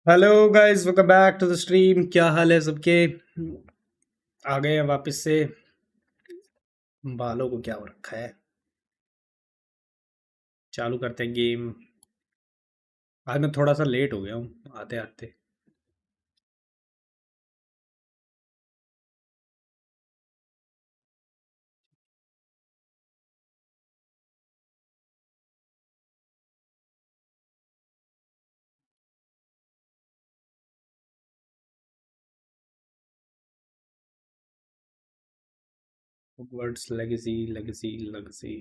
Hello guys, welcome back to the stream. क्या हाल है सबके? आ गए हैं वापस से। बालों को क्या हो रखा है? चालू करते हैं गेम। आज मैं थोड़ा सा लेट हो गया हूँ आते आते। Words legacy legacy legacy.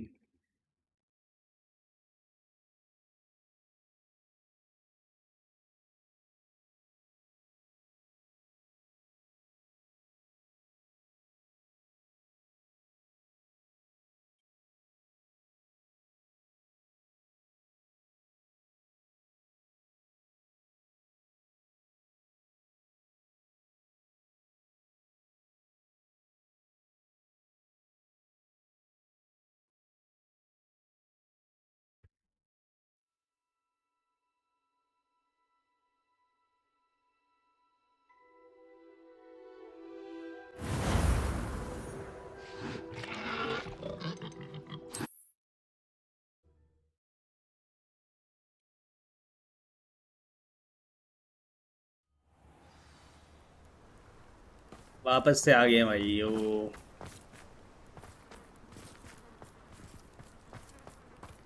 वापस से आ गए भाई ओ।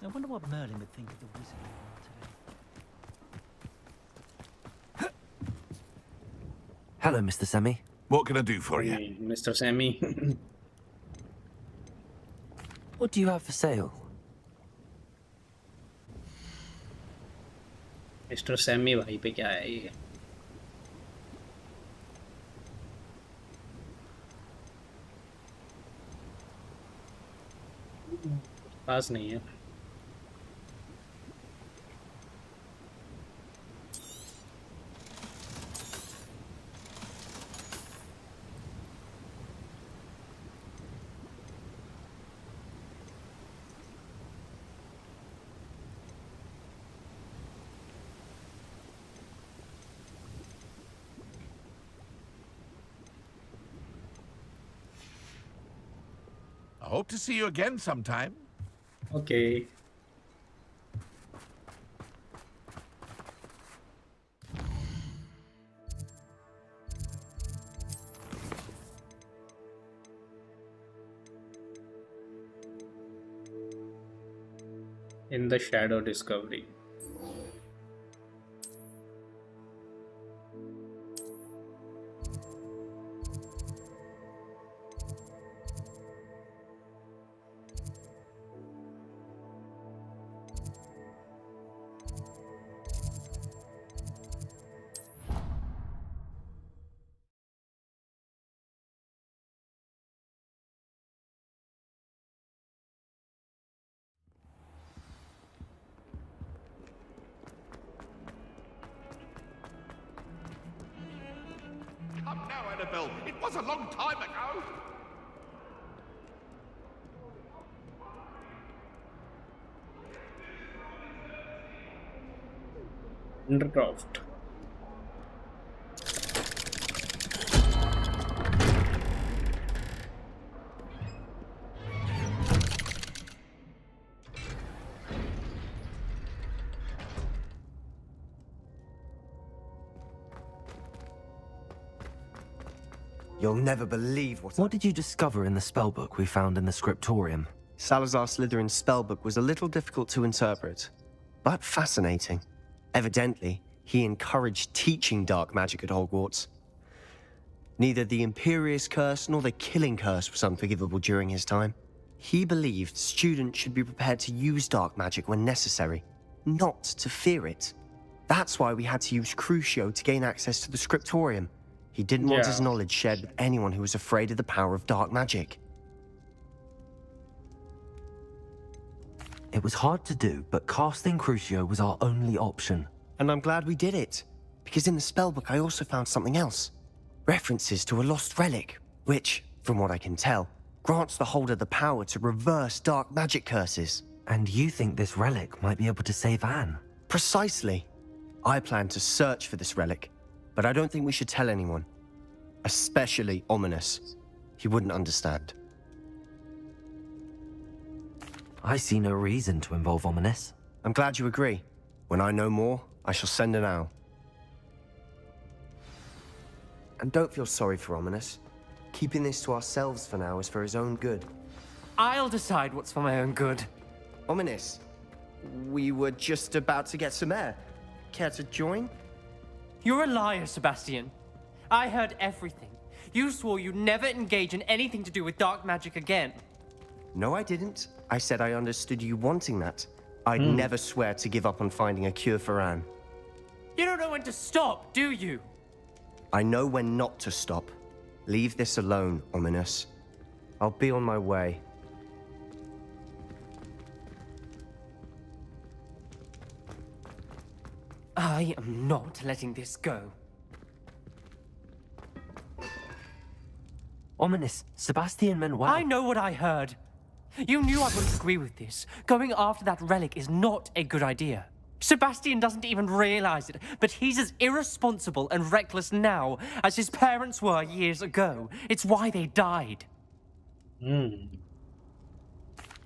I wonder what Merlin would think of the wizard we won today. Hello, Mr. Semi. What can I do for you? Mister Sammy. What do you have for sale? Mister Sammy भाई पे क्या है ये? पास नहीं है। I hope to see you again sometime. Okay. In the shadow discovery. Come now, Annabelle. It was a long time ago. अंडरक्रॉफ्ट। You'll never believe What did you discover in the spellbook we found in the scriptorium? Salazar Slytherin's spellbook was a little difficult to interpret, but fascinating. Evidently, he encouraged teaching dark magic at Hogwarts. Neither the Imperious Curse nor the Killing Curse was unforgivable during his time. He believed students should be prepared to use dark magic when necessary, not to fear it. That's why we had to use Crucio to gain access to the scriptorium. He didn't want his Yeah. knowledge shared with anyone who was afraid of the power of dark magic. It was hard to do, but casting Crucio was our only option. And I'm glad we did it, because in the spellbook I also found something else. References to a lost relic, which, from what I can tell, grants the holder the power to reverse dark magic curses. And you think this relic might be able to save Anne? Precisely. I plan to search for this relic, but I don't think we should tell anyone. Especially Ominous. He wouldn't understand. I see no reason to involve Ominous. I'm glad you agree. When I know more, I shall send an owl. And don't feel sorry for Ominous. Keeping this to ourselves for now is for his own good. I'll decide what's for my own good. Ominous, we were just about to get some air. Care to join? You're a liar, Sebastian. I heard everything. You swore you'd never engage in anything to do with dark magic again. No, I didn't. I said I understood you wanting that. I'd never swear to give up on finding a cure for Anne. You don't know when to stop, do you? I know when not to stop. Leave this alone, Ominous. I'll be on my way. I am not letting this go. Ominous, Sebastian meant well. I know what I heard. You knew I wouldn't agree with this. Going after that relic is not a good idea. Sebastian doesn't even realize it, but he's as irresponsible and reckless now as his parents were years ago. It's why they died.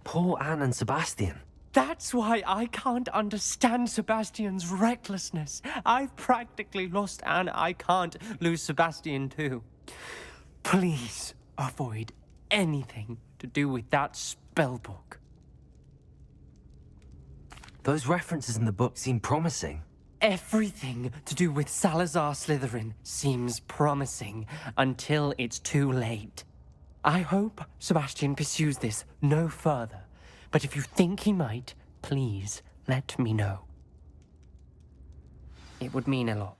Poor Anne and Sebastian. That's why I can't understand Sebastian's recklessness. I've practically lost Anne. I can't lose Sebastian too. Please avoid anything to do with that spellbook. Those references in the book seem promising. Everything to do with Salazar Slytherin seems promising until it's too late. I hope Sebastian pursues this no further, but if you think he might, please let me know. It would mean a lot.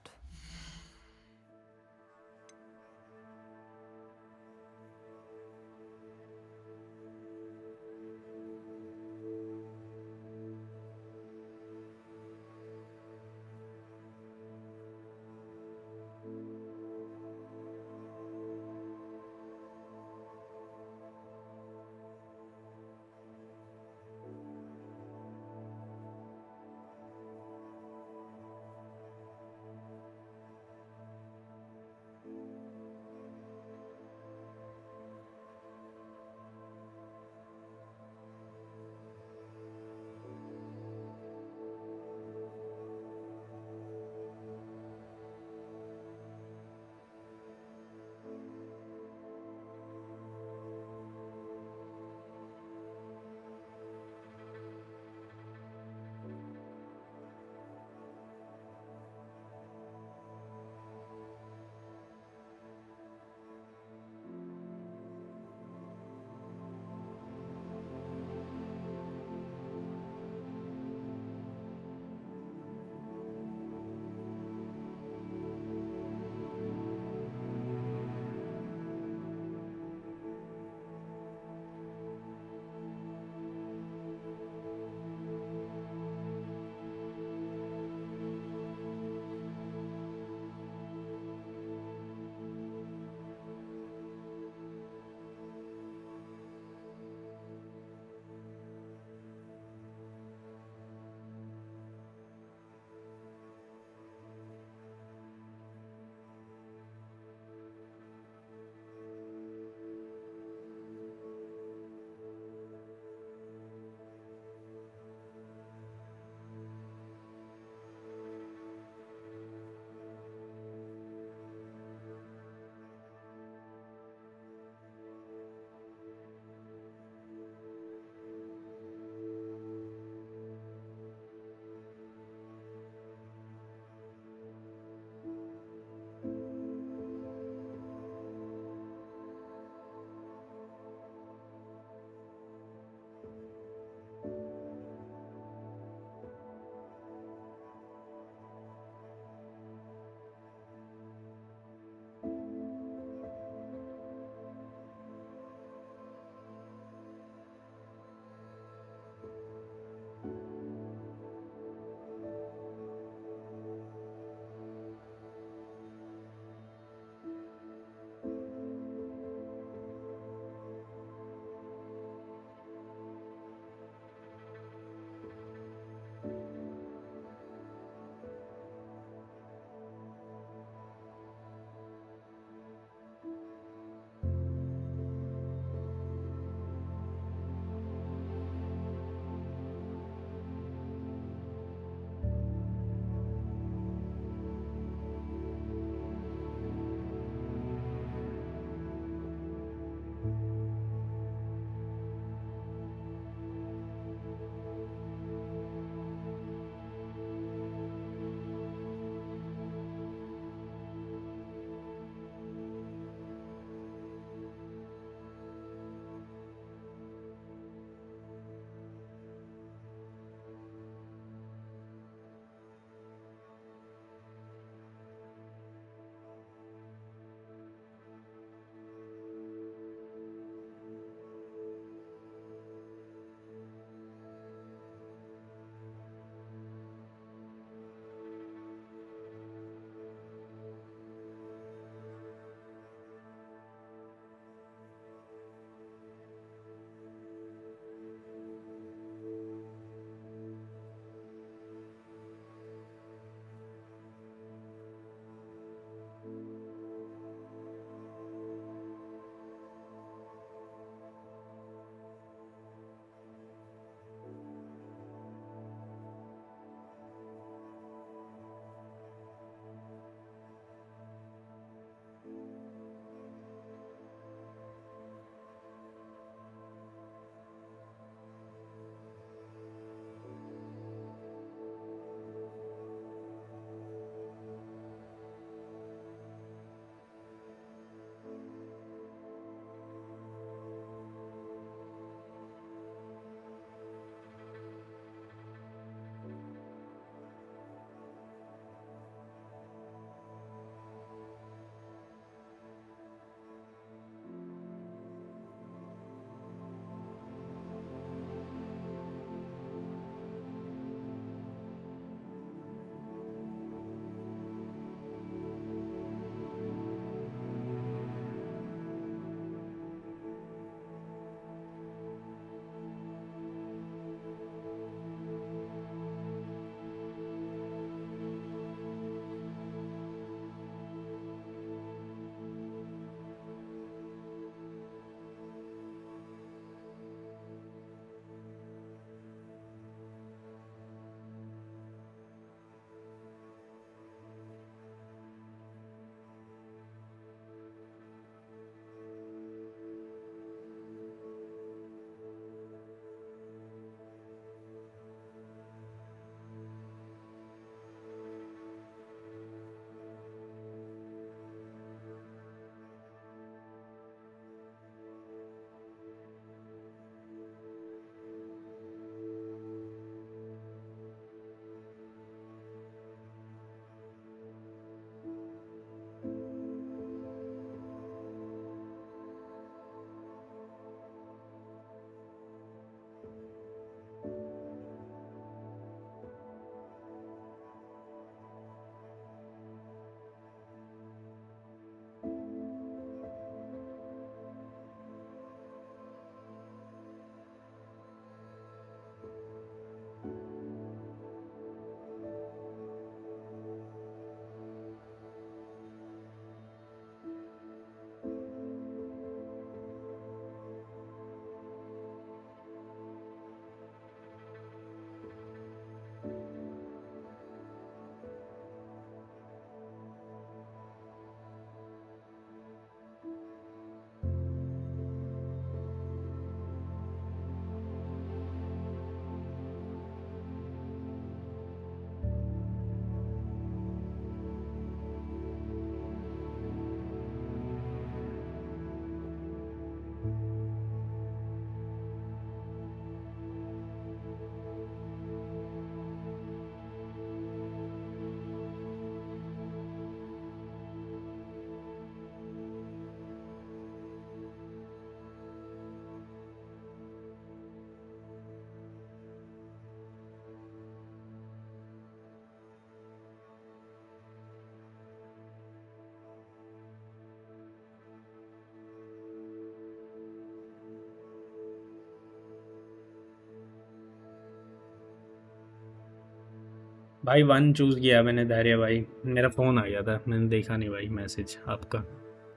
भाई 1 choose किया मैंने धैर्य भाई, मेरा phone आ गया था, मैंने देखा नहीं भाई मैसेज आपका।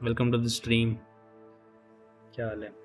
वेलकम टू द स्ट्रीम, क्या हाल है?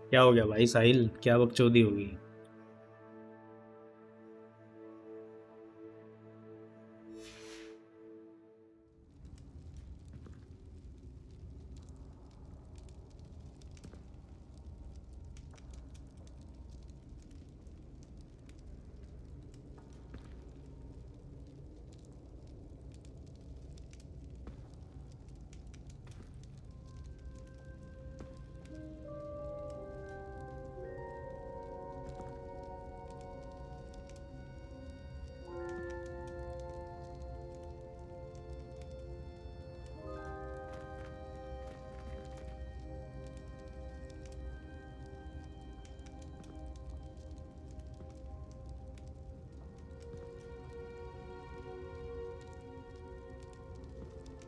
क्या हो गया भाई साहिल, क्या बकचोदी होगी?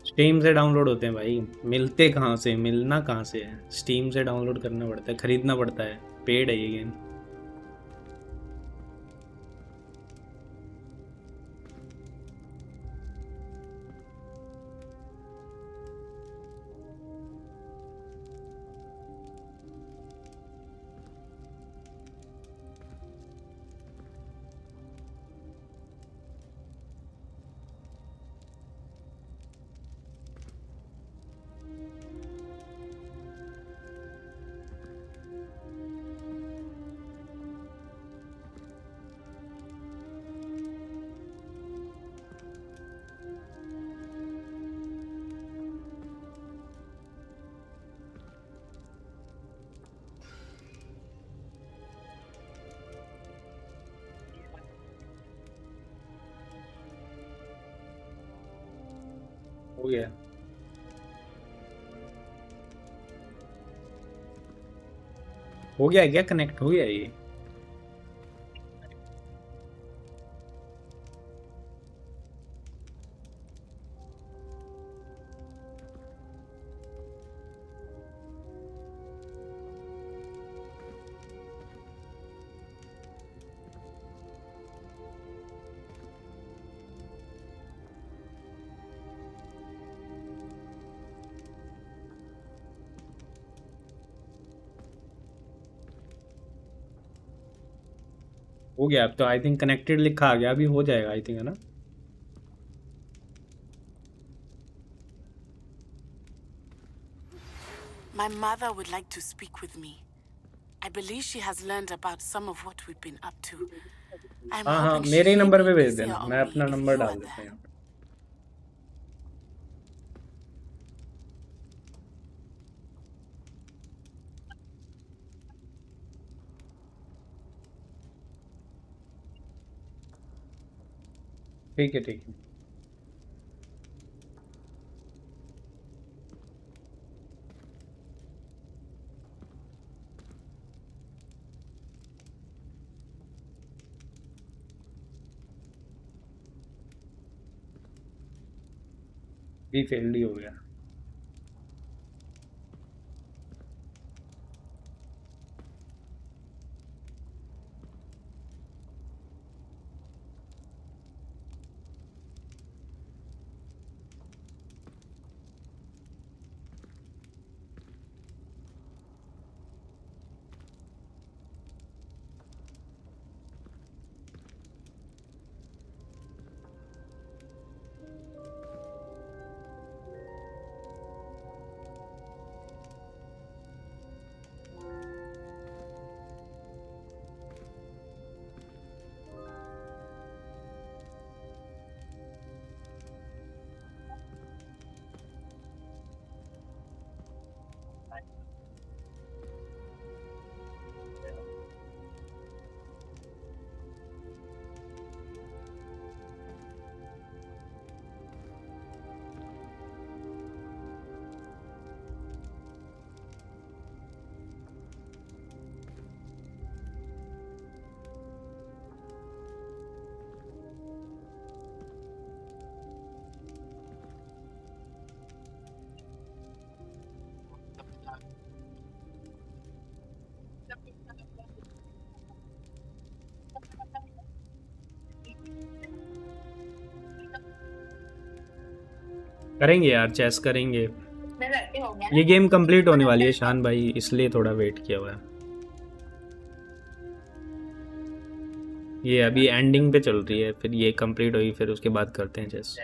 स्टीम से डाउनलोड होते हैं भाई, मिलते कहाँ से, मिलना कहाँ से है? स्टीम से डाउनलोड करना पड़ता है, खरीदना पड़ता है, पेड है ये गेम। हो गया, हो गया क्या? कनेक्ट हो गया ये? हो गया अब तो, आई थिंक कनेक्टेड लिखा आ गया, अभी हो जाएगा आई थिंक, है ना? My mother would like to speak with me. I believe she has learned about some of what we've been up to. I'm हाँ हाँ, hoping मेरे ही she'll नंबर be पे भेज easier देना, on मैं me अपना if नंबर you डाल are देता हूँ there. यहाँ पे। ठीक है ठीक है। ये फेल्ड ही हो गया। करेंगे यार, चेस करेंगे। ये गेम कंप्लीट होने वाली है शान भाई, इसलिए थोड़ा वेट किया हुआ है। ये अभी एंडिंग पे चल रही है, फिर ये कंप्लीट होगी, फिर उसके बाद करते हैं चेस।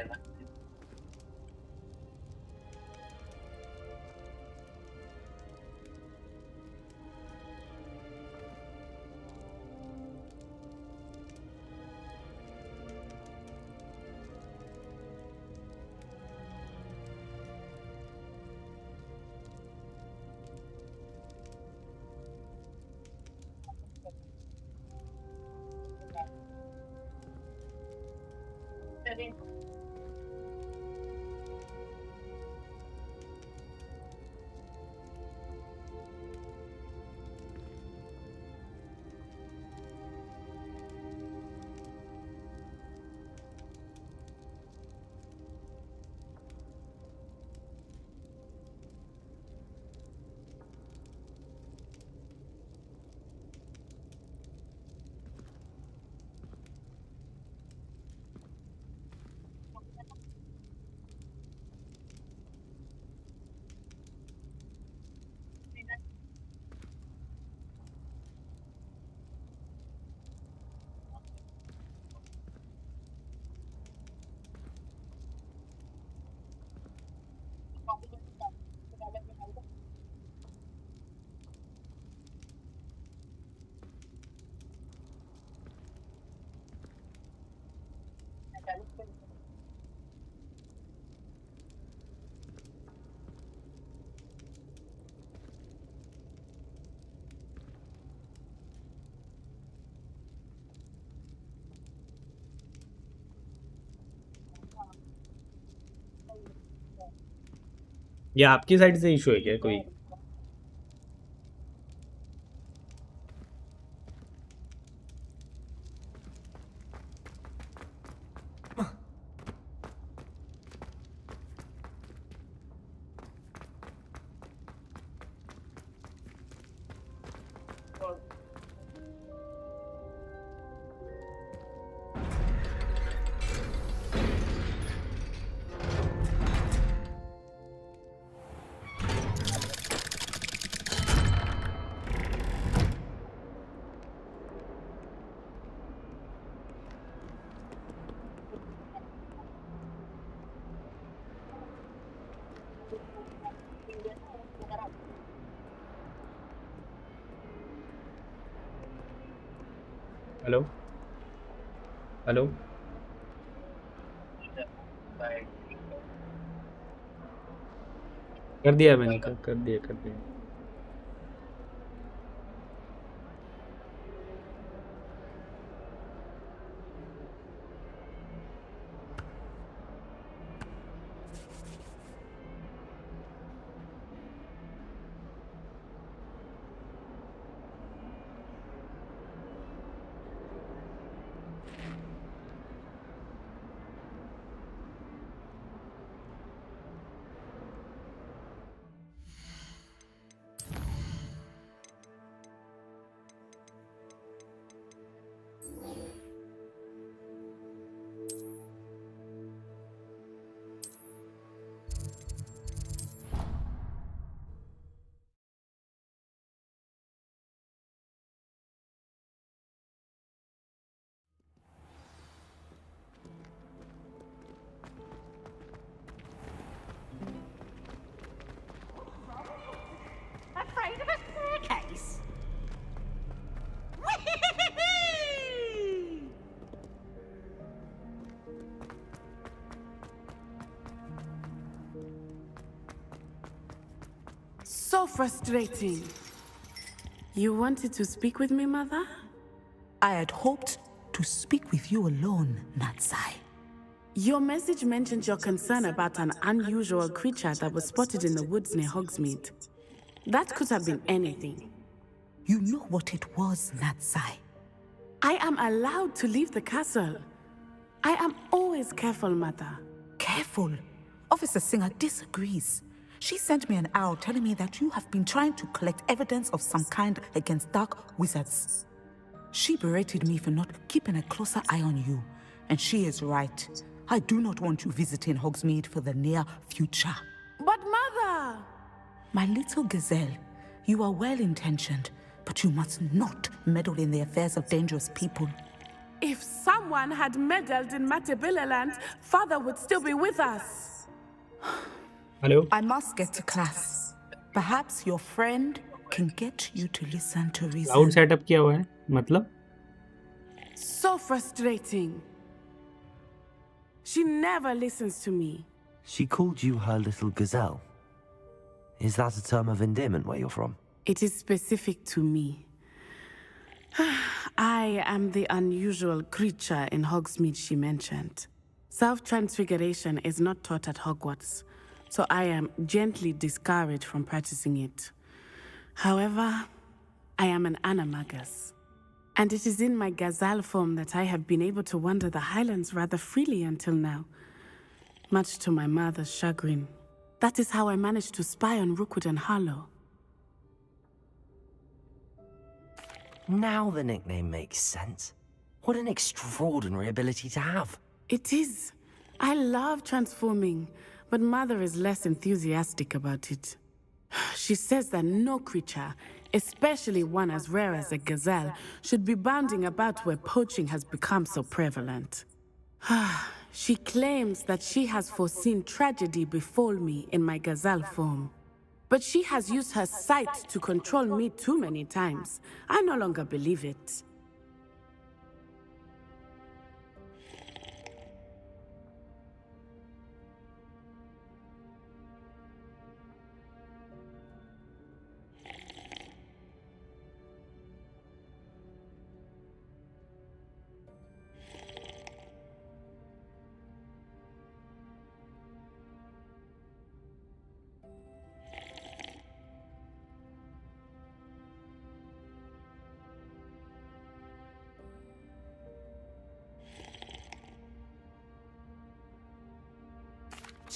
ये आपकी साइड से इशू है क्या कोई? Hello hello. कर दिया मैंने, कर दिया कर दिया। So frustrating. You wanted to speak with me, Mother? I had hoped to speak with you alone, Natsai. Your message mentioned your concern about an unusual creature that was spotted in the woods near Hogsmeade. That could have been anything. You know what it was, Natsai. I am allowed to leave the castle. I am always careful, Mother. Careful. Officer Singer disagrees. She sent me an owl telling me that you have been trying to collect evidence of some kind against dark wizards. She berated me for not keeping a closer eye on you, and she is right. I do not want you visiting Hogsmeade for the near future. But Mother! My little gazelle, you are well-intentioned, but you must not meddle in the affairs of dangerous people. If someone had meddled in Matabilaland, Father would still be with us. Hello I must get to class. Perhaps your friend can get you to listen to reason. Cloud setup किया हुआ है मतलब So frustrating. She never listens to me. She called you her little gazelle. Is that a term of endearment where you're from? It is specific to me. I am the unusual creature in Hogsmeade she mentioned. Self-transfiguration is not taught at Hogwarts, so I am gently discouraged from practicing it. However, I am an animagus, and it is in my gazelle form that I have been able to wander the Highlands rather freely until now, much to my mother's chagrin. That is how I managed to spy on Rookwood and Harlow. Now the nickname makes sense. What an extraordinary ability to have. It is. I love transforming, but Mother is less enthusiastic about it. She says that no creature, especially one as rare as a gazelle, should be bounding about where poaching has become so prevalent. She claims that she has foreseen tragedy befall me in my gazelle form. But she has used her sight to control me too many times. I no longer believe it.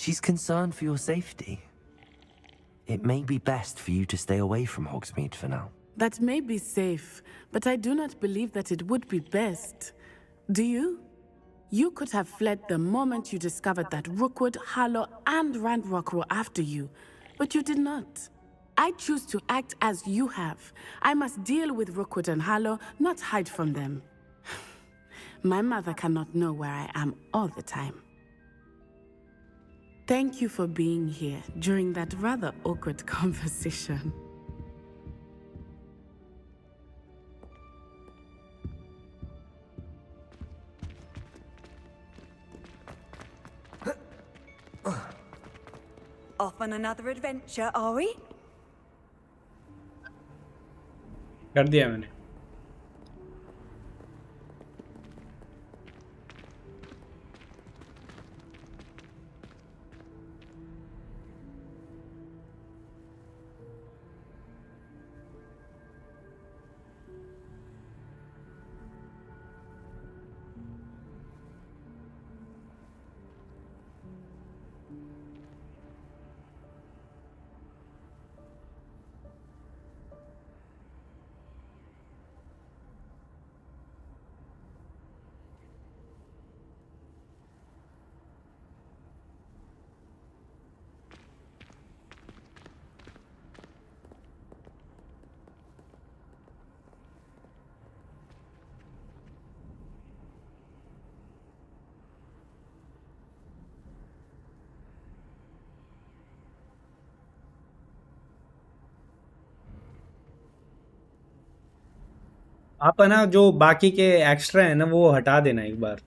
She's concerned for your safety. It may be best for you to stay away from Hogsmeade for now. That may be safe, but I do not believe that it would be best. Do you? You could have fled the moment you discovered that Rookwood, Harlow, and Ranrock were after you, but you did not. I choose to act as you have. I must deal with Rookwood and Harlow, not hide from them. My mother cannot know where I am all the time. Thank you for being here during that rather awkward conversation. Off on another adventure, are we? कर दिया मैंने आप है ना जो बाकी के extra है ना वो हटा देना एक बार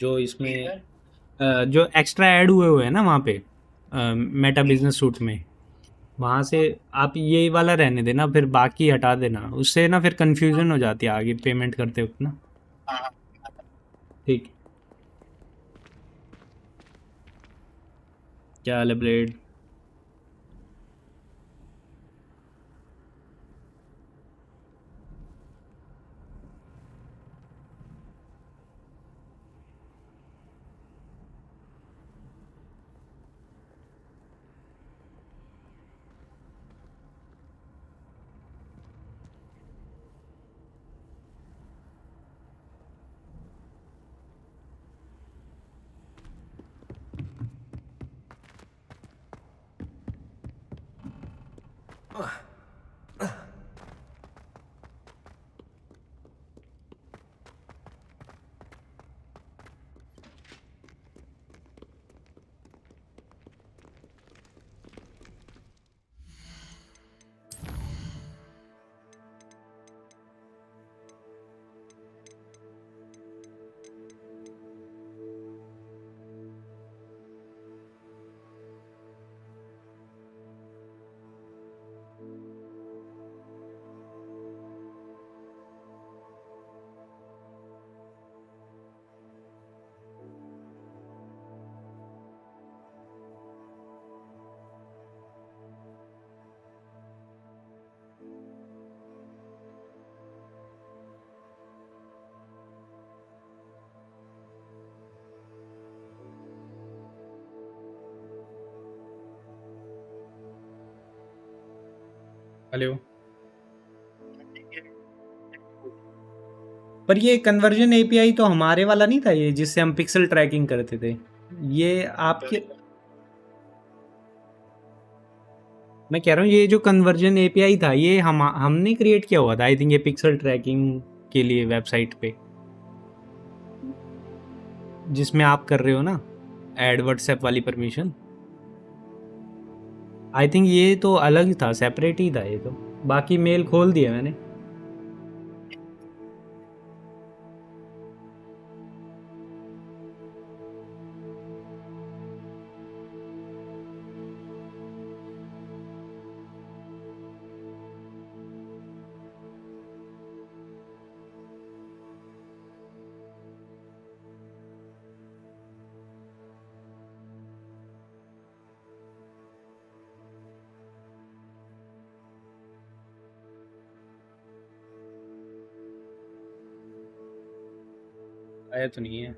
जो इसमें जो एक्स्ट्रा ऐड हुए हुए हैं ना वहाँ पे मेटा बिजनेस सूट में, वहाँ से आप ये वाला रहने देना, फिर बाकी हटा देना, उससे ना फिर कंफ्यूजन हो जाती है आगे पेमेंट करते वक्त ना। ठीक। क्या हाल है ब्लेड? हेलो। पर ये कन्वर्जन एपीआई तो हमारे वाला नहीं था, ये जिससे हम पिक्सल ट्रैकिंग करते थे, ये आपके। मैं कह रहा हूँ ये जो कन्वर्जन एपीआई था ये हमने क्रिएट किया हुआ था आई थिंक, ये पिक्सल ट्रैकिंग के लिए वेबसाइट पे जिसमें आप कर रहे हो ना ऐड व्हाट्सएप वाली परमिशन। आई थिंक ये तो अलग ही था, सेपरेट ही था ये तो। बाकी मेल खोल दिया मैंने। आया तो नहीं है।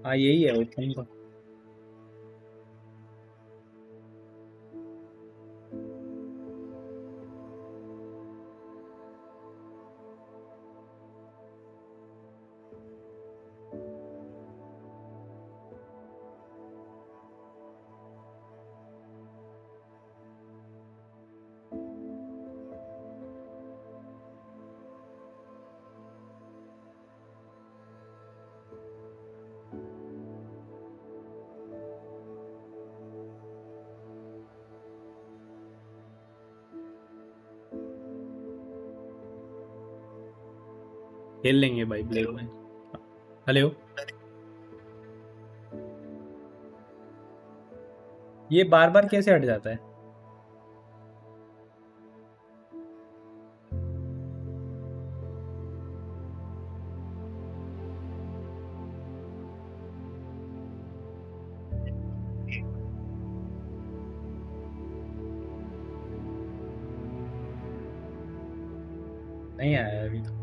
हाँ यही है ओपन का। खेल लेंगे भाई ब्लेड में। हेलो। ये बार बार कैसे हट जाता है? नहीं आया अभी तो।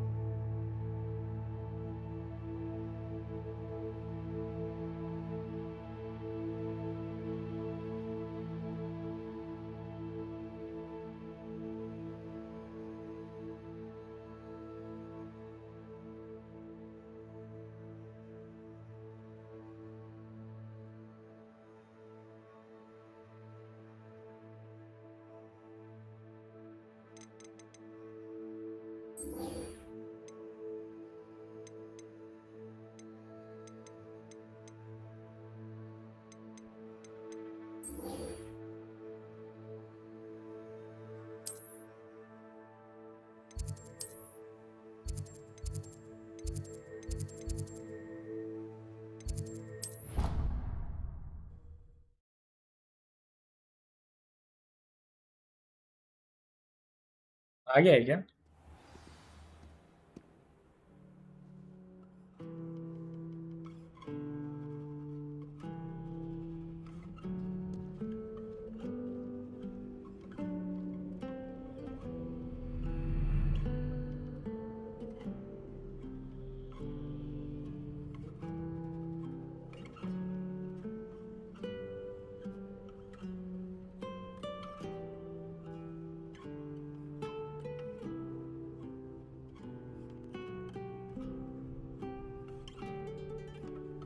आ गया है क्या?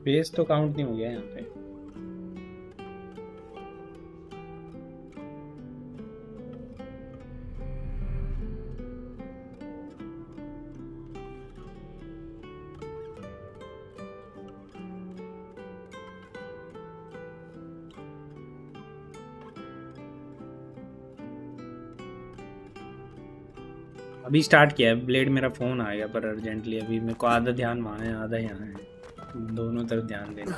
पेज तो काउंट नहीं हो गया यहाँ पे। अभी स्टार्ट किया है ब्लेड, मेरा फ़ोन आ गया पर अर्जेंटली। अभी मेरे को आधा ध्यान वहाँ है आधा यहाँ है, दोनों तरफ ध्यान देना।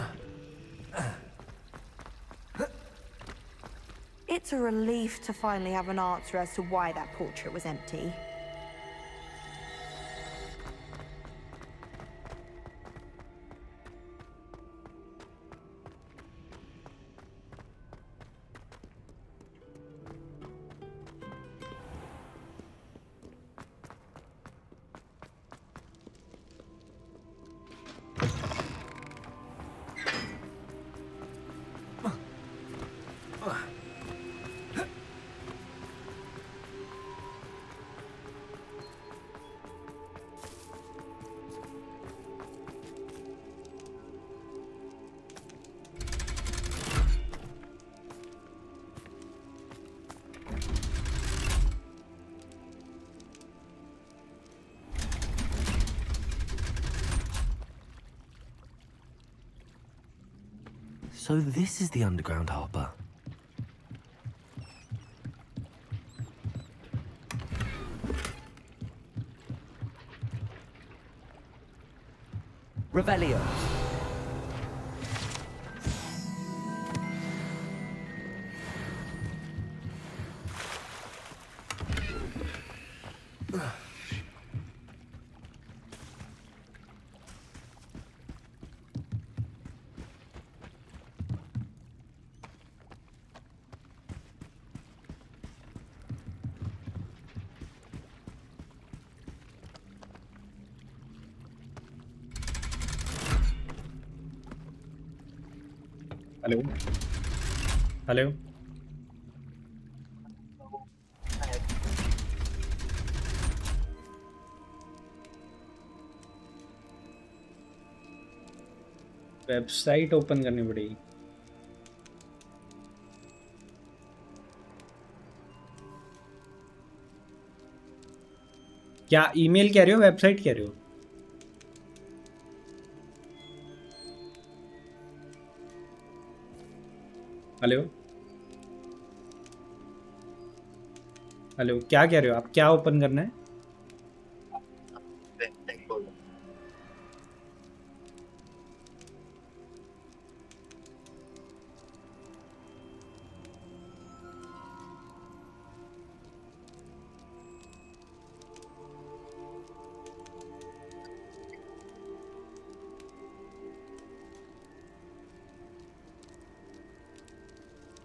It's a relief to finally have an answer as to why that portrait was empty. So this is the underground harbour. Revelio. Hello hello. Website open करनी पड़ेगी। क्या ईमेल कह रहे हो, वेबसाइट कह रहे हो? हेलो हेलो, क्या कह रहे हो आप? क्या ओपन करना है?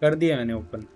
कर दिया मैंने open.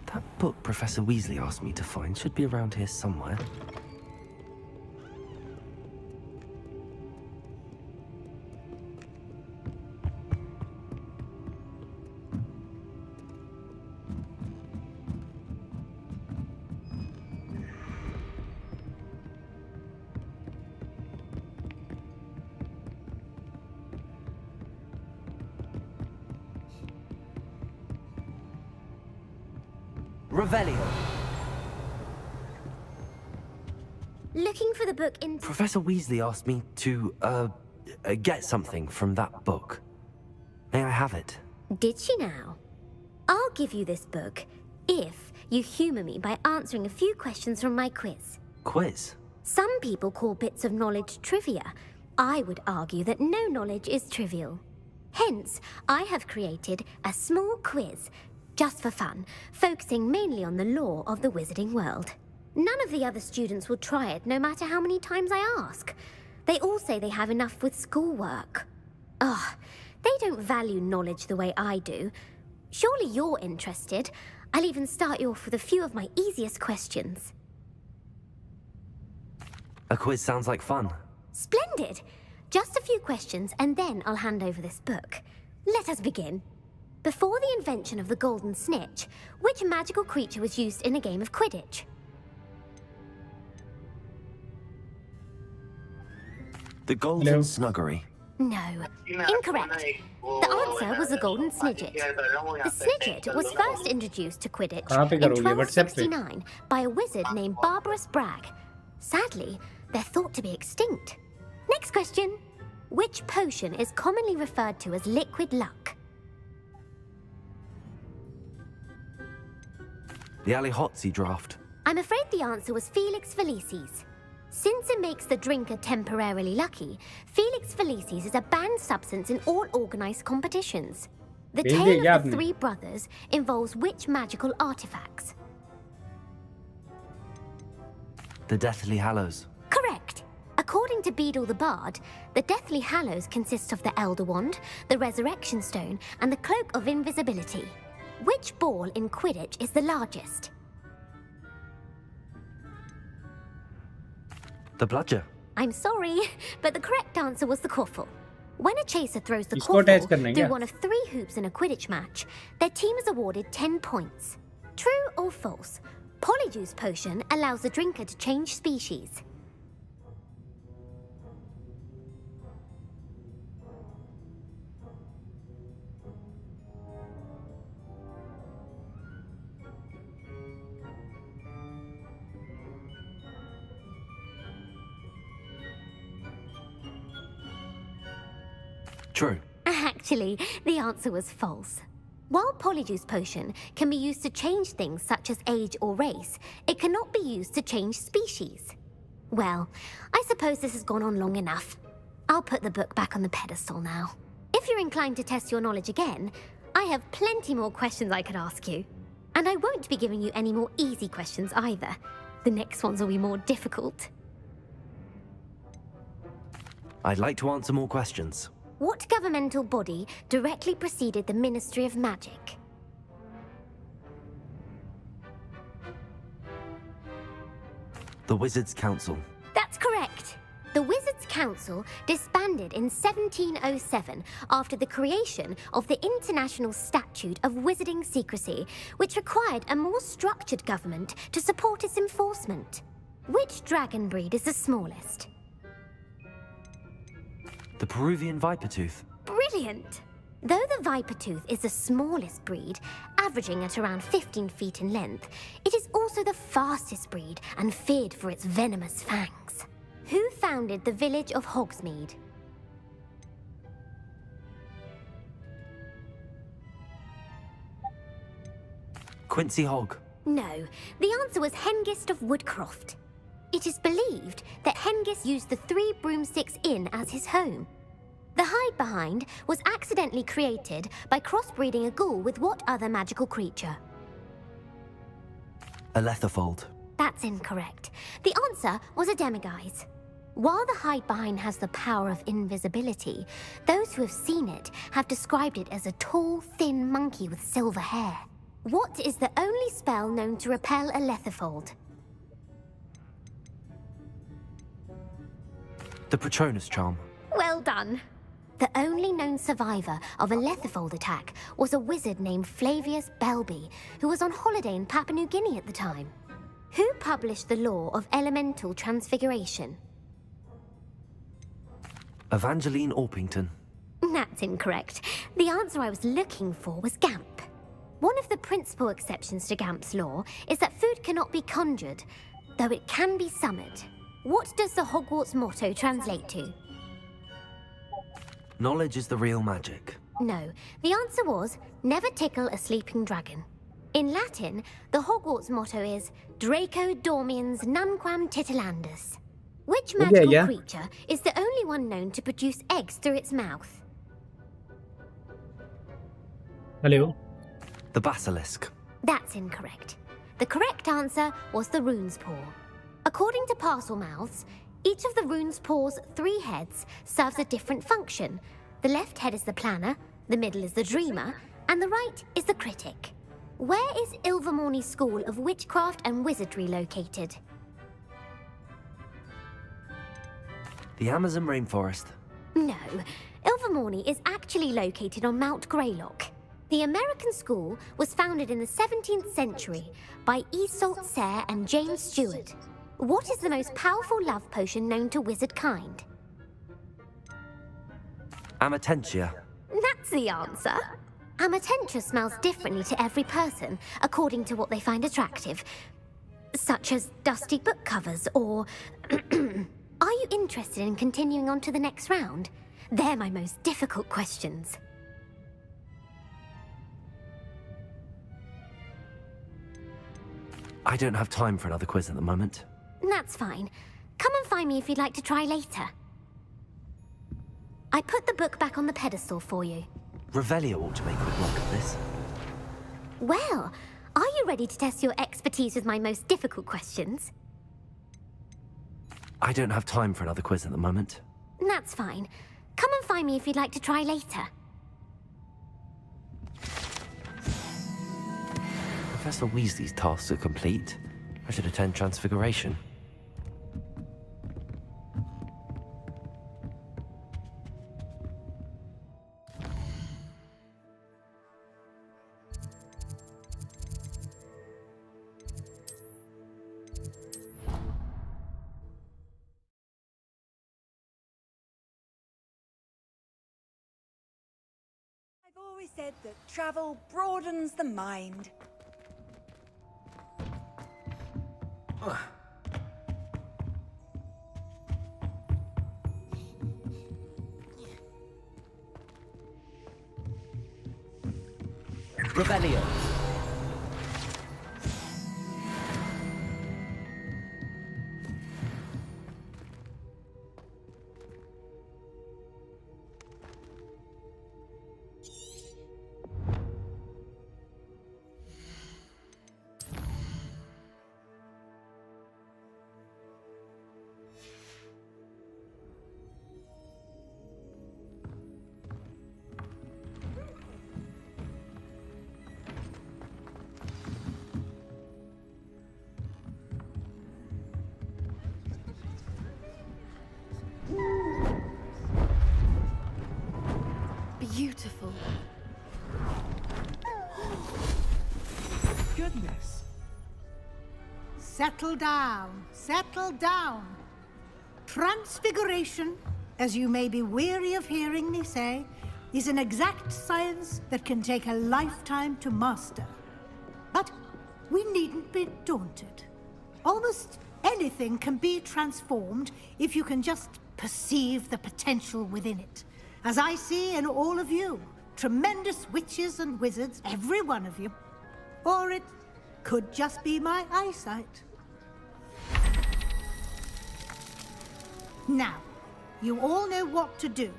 That book Professor Weasley asked me to find should be around here somewhere. Revelio. Looking for the book in... Professor Weasley asked me to, get something from that book. May I have it? Did she now? I'll give you this book if you humour me by answering a few questions from my quiz. Quiz? Some people call bits of knowledge trivia. I would argue that no knowledge is trivial. Hence, I have created a small quiz, just for fun, focusing mainly on the lore of the wizarding world. None of the other students will try it, no matter how many times I ask. They all say they have enough with schoolwork. Ugh, they don't value knowledge the way I do. Surely you're interested. I'll even start you off with a few of my easiest questions. A quiz sounds like fun. Splendid! Just a few questions, and then I'll hand over this book. Let us begin. Before the invention of the golden snitch, which magical creature was used in a game of Quidditch? The Golden Snuggery. No. Incorrect. The answer was the golden snidget. The snidget was first introduced to Quidditch in 1269 by a wizard named Barbarous Bragg. Sadly, they're thought to be extinct. Next question. Which potion is commonly referred to as liquid luck? The Allihotzi draft. I'm afraid the answer was Felix Felicis. Since it makes the drinker temporarily lucky, Felix Felicis is a banned substance in all organised competitions. The tale of the three brothers involves which magical artifacts? The Deathly Hallows. Correct. According to Beedle the Bard, the Deathly Hallows consists of the Elder Wand, the Resurrection Stone, and the Cloak of Invisibility. Which ball in Quidditch is the largest? The Bludger. I'm sorry, but the correct answer was the Quaffle. When a chaser throws the Quaffle through one of 3 hoops in a Quidditch match, their team is awarded 10 points. True or false? Polyjuice Potion allows the drinker to change species. True. Actually, the answer was false. While Polyjuice Potion can be used to change things such as age or race, it cannot be used to change species. Well, I suppose this has gone on long enough. I'll put the book back on the pedestal now. If you're inclined to test your knowledge again, I have plenty more questions I could ask you. And I won't be giving you any more easy questions either. The next ones will be more difficult. I'd like to answer more questions. What governmental body directly preceded the Ministry of Magic? The Wizards' Council. That's correct. The Wizards' Council disbanded in 1707 after the creation of the International Statute of Wizarding Secrecy, which required a more structured government to support its enforcement. Which dragon breed is the smallest? The Peruvian Vipertooth. Brilliant! Though the Vipertooth is the smallest breed, averaging at around 15 feet in length, it is also the fastest breed and feared for its venomous fangs. Who founded the village of Hogsmeade? Quincy Hogg. No, the answer was Hengist of Woodcroft. It is believed that Hengist used the 3 Broomsticks Inn as his home. The hide-behind was accidentally created by crossbreeding a ghoul with what other magical creature? A Letherfold. That's incorrect. The answer was a demiguise. While the hide-behind has the power of invisibility, those who have seen it have described it as a tall, thin monkey with silver hair. What is the only spell known to repel a Letherfold? The Patronus Charm. Well done. The only known survivor of a Letherfold attack was a wizard named Flavius Belby, who was on holiday in Papua New Guinea at the time. Who published the law of elemental transfiguration? Evangeline Orpington. That's incorrect. The answer I was looking for was Gamp. One of the principal exceptions to Gamp's law is that food cannot be conjured, though it can be summoned. What does the Hogwarts motto translate to? Knowledge is the real magic. No, the answer was, never tickle a sleeping dragon. In Latin, the Hogwarts motto is, Draco dormiens nunquam titilandus. Which magical creature is the only one known to produce eggs through its mouth? Hello. The basilisk. That's incorrect. The correct answer was the rune's paw. According to Parselmouths, each of the rune's paw's 3 heads serves a different function. The left head is the planner, the middle is the dreamer, and the right is the critic. Where is Ilvermorny's School of Witchcraft and Wizardry located? The Amazon rainforest. No, Ilvermorny is actually located on Mount Greylock. The American school was founded in the 17th century by Iseult Sayre and James Stewart. What is the most powerful love potion known to wizard kind? Amatentia. That's the answer. Amatentia smells differently to every person, according to what they find attractive, such as dusty book covers or... Are you interested in continuing on to the next round? They're my most difficult questions. I don't have time for another quiz at the moment. That's fine. Come and find me if you'd like to try later. I put the book back on the pedestal for you. Revelio ought to make quick work of this. Well, are you ready to test your expertise with my most difficult questions? I don't have time for another quiz at the moment. That's fine. Come and find me if you'd like to try later. Professor Weasley's tasks are complete. I should attend Transfiguration. I've always said that travel broadens the mind. Revelio. Beautiful. Goodness. Settle down. Settle down. Transfiguration, as you may be weary of hearing me say, is an exact science that can take a lifetime to master. But we needn't be daunted. Almost anything can be transformed if you can just perceive the potential within it. As I see in all of you, tremendous witches and wizards, every one of you. Or it could just be my eyesight. Now, you all know what to do.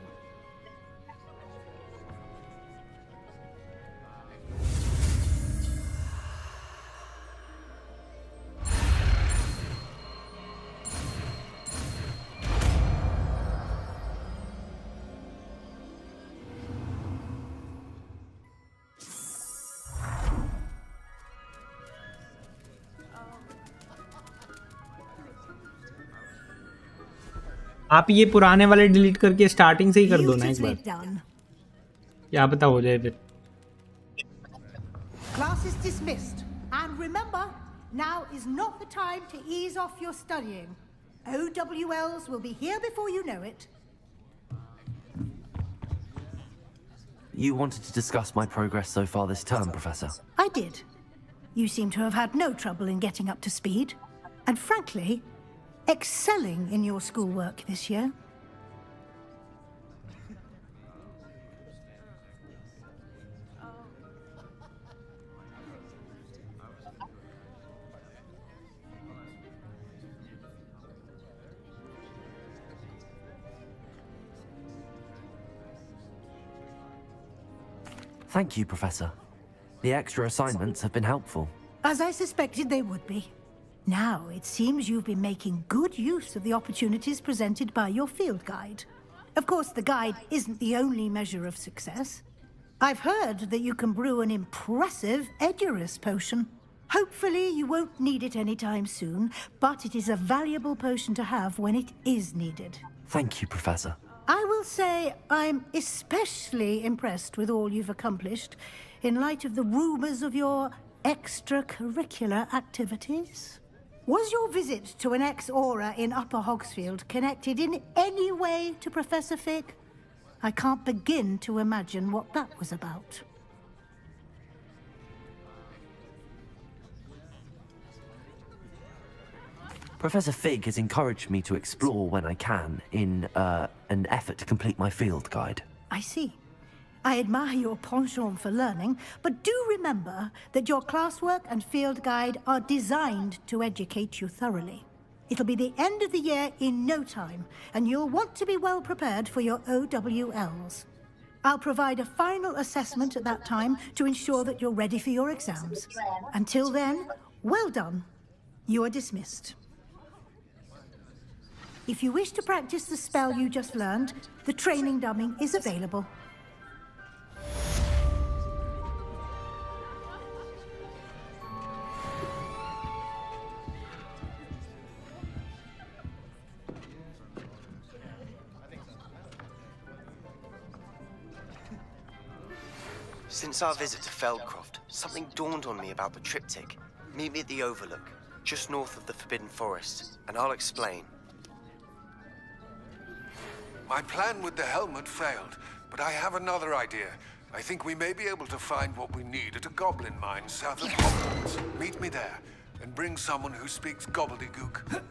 आप ये पुराने वाले delete करके starting से ही कर दो ना एक बार, Done. क्या पता हो जाए फिर. Class is dismissed. And remember, now is not the time to ease off your studying. OWLs will be here before you know it. You wanted to discuss my progress so far this term, Professor. I did. You seem to have had no trouble in getting up to speed. And frankly, excelling in your schoolwork this year. Thank you, Professor. The extra assignments have been helpful. As I suspected they would be. Now, it seems you've been making good use of the opportunities presented by your field guide. Of course, the guide isn't the only measure of success. I've heard that you can brew an impressive Edurus potion. Hopefully, you won't need it anytime soon, but it is a valuable potion to have when it is needed. Thank you, Professor. I will say I'm especially impressed with all you've accomplished in light of the rumors of your extracurricular activities. Was your visit to an ex-aura in Upper Hogsfield connected in any way to Professor Fig? I can't begin to imagine what that was about. Professor Fig has encouraged me to explore when I can in an effort to complete my field guide. I see. I admire your penchant for learning, but do remember that your classwork and field guide are designed to educate you thoroughly. It'll be the end of the year in no time, and you'll want to be well prepared for your OWLs. I'll provide a final assessment at that time to ensure that you're ready for your exams. Until then, well done. You are dismissed. If you wish to practice the spell you just learned, the training dummy is available. Since our visit to Feldcroft, something dawned on me about the triptych. Meet me at the Overlook, just north of the Forbidden Forest, and I'll explain. My plan with the helmet failed, but I have another idea. I think we may be able to find what we need at a goblin mine south of Hogwarts. Meet me there, and bring someone who speaks gobbledygook.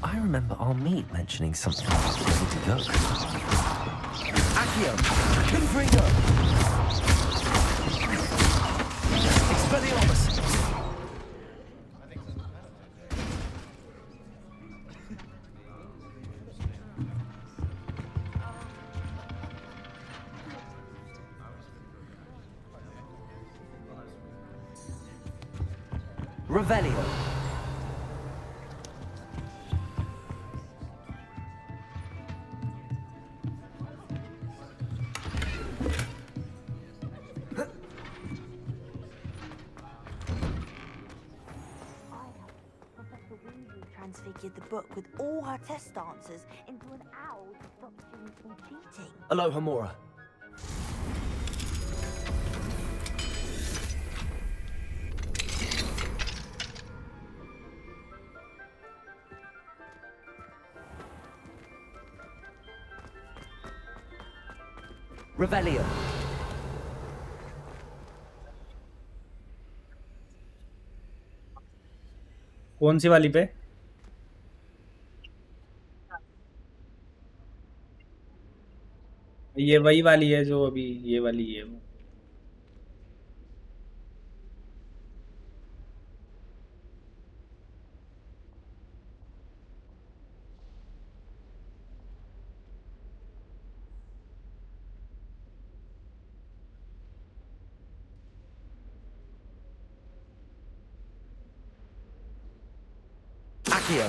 I remember our meet mentioning something about gobbledygook. Accio! Confringo! Expelliarmus! Revelio. Transfigured the book with all her test answers into an owl to stop students from cheating. Aloha Mora. Revelio. कौन सी वाली पे? ये वही वाली है जो अभी ये वाली है वो. Accio.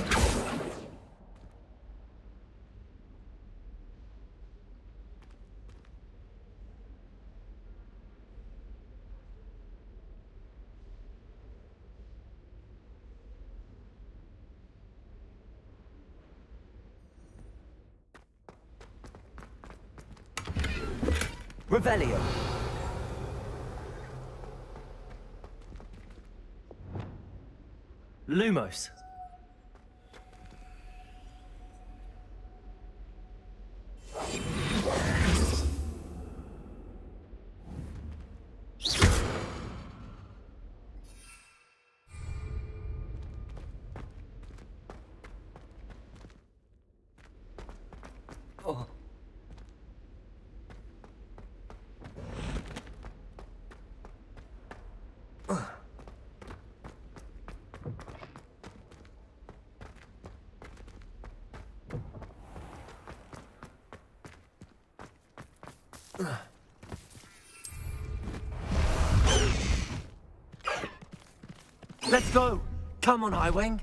Revelio. Lumos. Let's go! Come on, Highwing!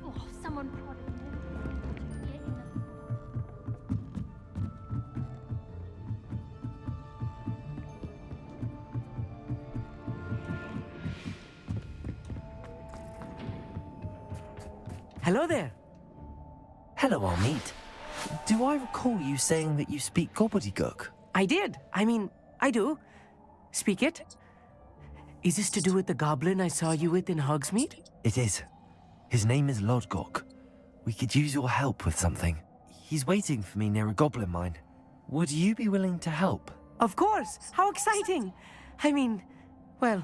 Oh, someone prodded me. Hello there. Hello, Amit. Do I recall you saying that you speak gobbledygook? I did. I mean, I do. Speak it. Is this to do with the goblin I saw you with in Hogsmeade? It is. His name is Lodgok. We could use your help with something. He's waiting for me near a goblin mine. Would you be willing to help? Of course. How exciting. I mean, well,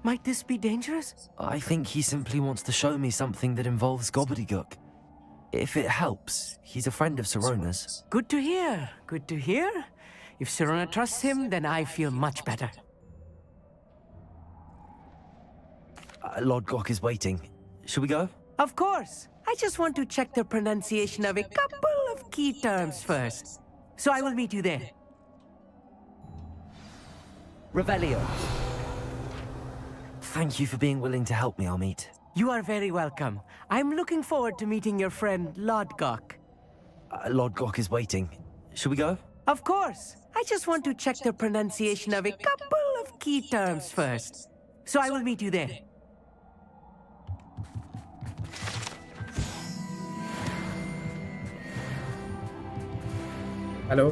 might this be dangerous? I think he simply wants to show me something that involves gobbledygook. If it helps, he's a friend of Sirona's. Good to hear. Good to hear. If Sirona trusts him, then I feel much better. Lodgok is waiting. Should we go? Of course. I just want to check the pronunciation of a couple of key terms first. So I will meet you there. Revelio. Thank you for being willing to help me, Amit. You are very welcome. I'm looking forward to meeting your friend, Lodgok. Lodgok is waiting. Should we go? Of course. I just want to check the pronunciation of a couple of key terms first. So I will meet you there. Hello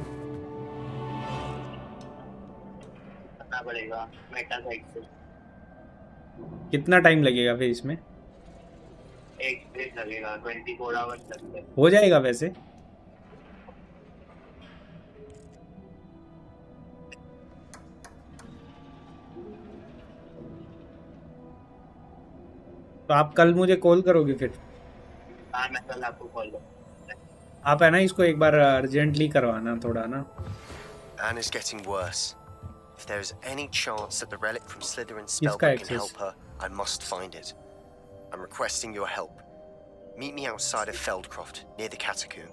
करना पड़ेगा Meta side से कितना time लगेगा फिर इसमें एक दिन लगेगा 24 आवर्स लगते हैं हो जाएगा वैसे तो आप कल मुझे कॉल करोगे फिर हाँ मैं कल आपको कॉल करूँगा आप है ना इसको एक बार अर्जेंटली करवाना थोड़ा ना Anna's getting worse. If there is any chance that the relic from Slytherin's Kiska spellbook can access. help her, I must find it. I'm requesting your help. Meet me outside of Feldcroft, near the Catacomb.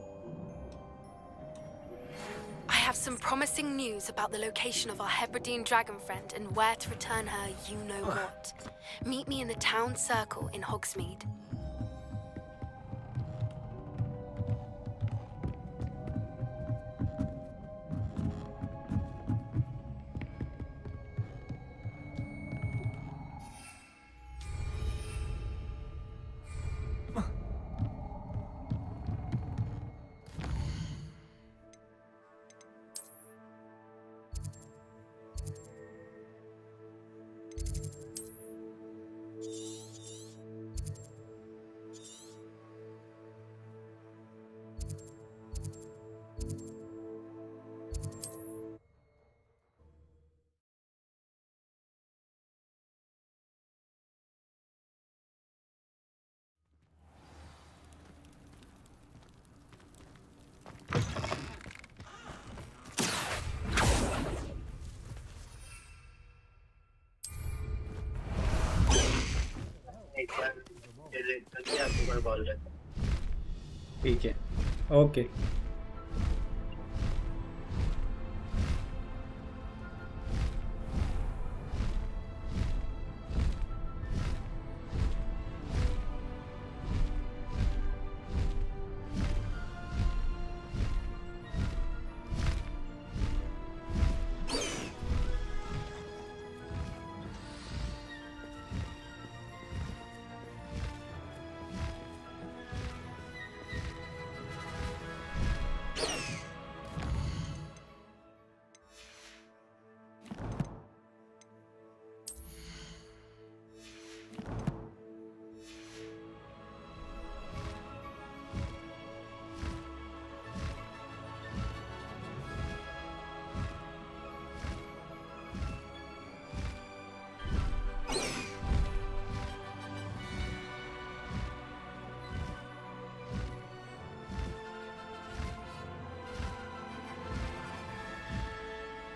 I have some promising news about the location of our Hebridean dragon friend and where to return her you-know-what. Meet me in the town circle in Hogsmeade. करके आपको मैं call करता हूँ। ठीक है, okay.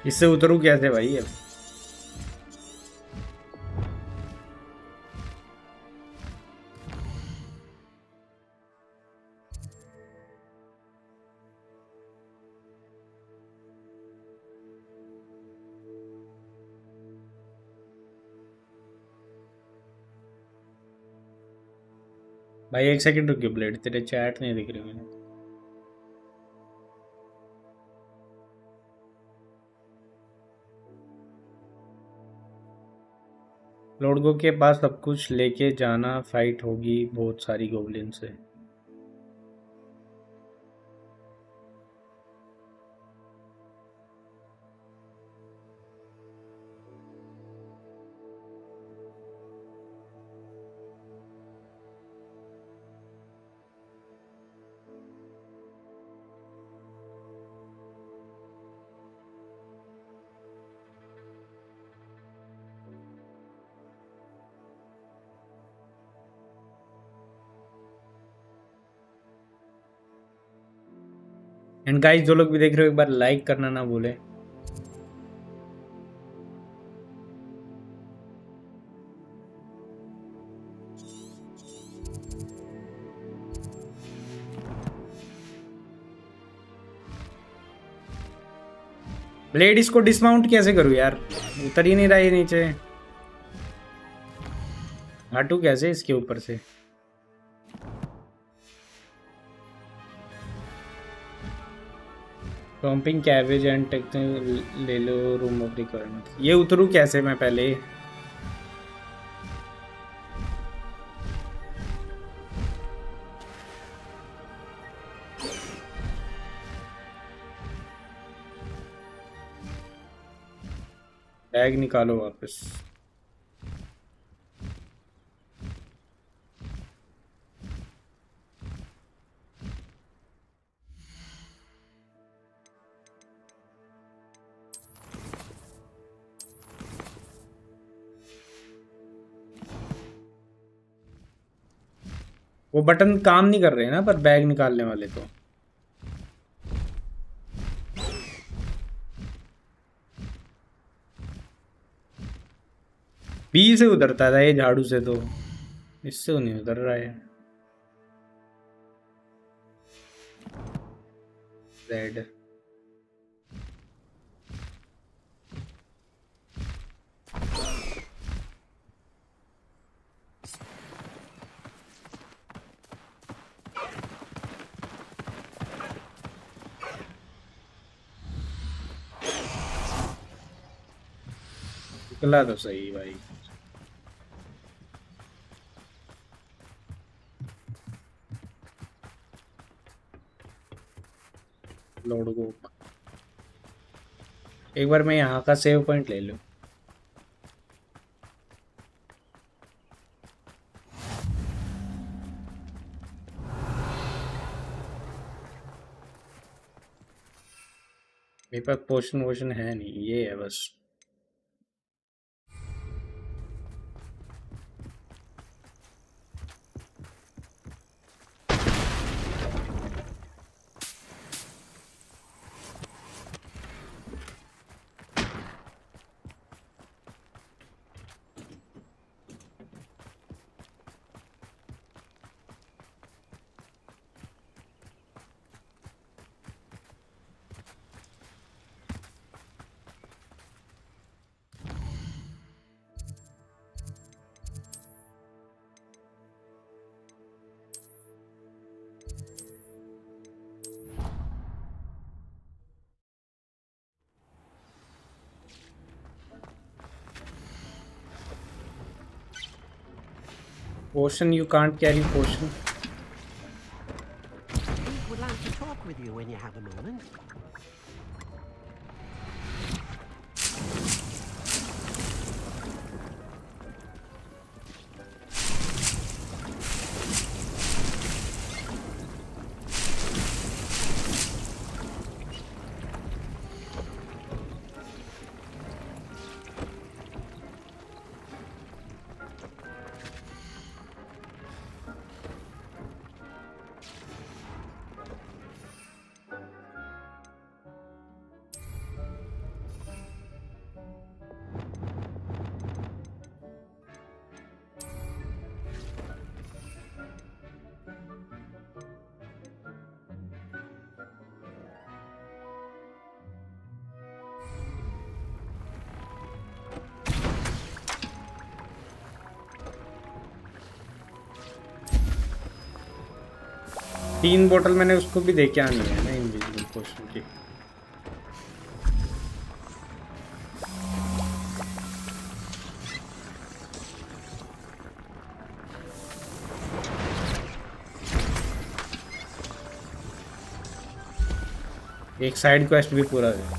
इससे उतरूँ कैसे भाई अब? भाई एक सेकंड रुकिए ब्लेड, तेरे चैट नहीं दिख रही मैंने। लोडगो के पास सब कुछ लेके जाना, फाइट होगी बहुत सारी गोब्लिन से। एंड गाइस जो लोग भी देख रहे हो एक बार लाइक करना ना भूलें। ब्लेड इसको डिसमाउंट कैसे करूँ यार, उतर ही नहीं रहा है नीचे। हटू कैसे इसके ऊपर से? पंपिंग कैबेज एंड टेक्निक ले लो, रूम ऑफ रिक्वायरमेंट। ये उतरूँ कैसे मैं पहले? बैग निकालो वापस। वो बटन काम नहीं कर रहे हैं ना पर बैग निकालने वाले तो। बी से उतरता था ये झाड़ू से, तो इससे नहीं उतर रहा है। रेड निकला तो सही भाई। लोड गो, एक बार मैं यहाँ का सेव पॉइंट ले लूँ। मेरे पास पोशन वोशन है नहीं, ये है बस। Potion, you can't carry potion. Would like to talk with you when you have a moment. तीन बोतल मैंने उसको भी दे के आनी है ना इनविजिबल पोशन की। एक साइड क्वेस्ट भी पूरा है।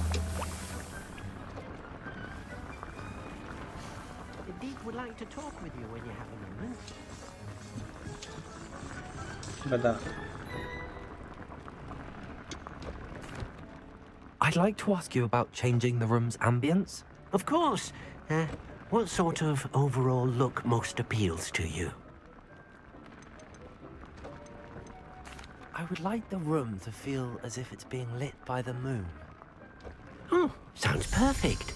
बता। I'd like to ask you about changing the room's ambience. Of course. What sort of overall look most appeals to you? I would like the room to feel as if it's being lit by the moon. Oh, sounds perfect.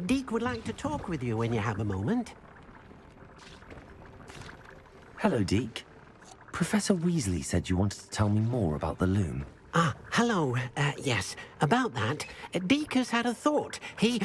Deke would like to talk with you when you have a moment. Hello, Deke. Professor Weasley said you wanted to tell me more about the loom. Ah, hello. Yes, about that. Deke has had a thought. He...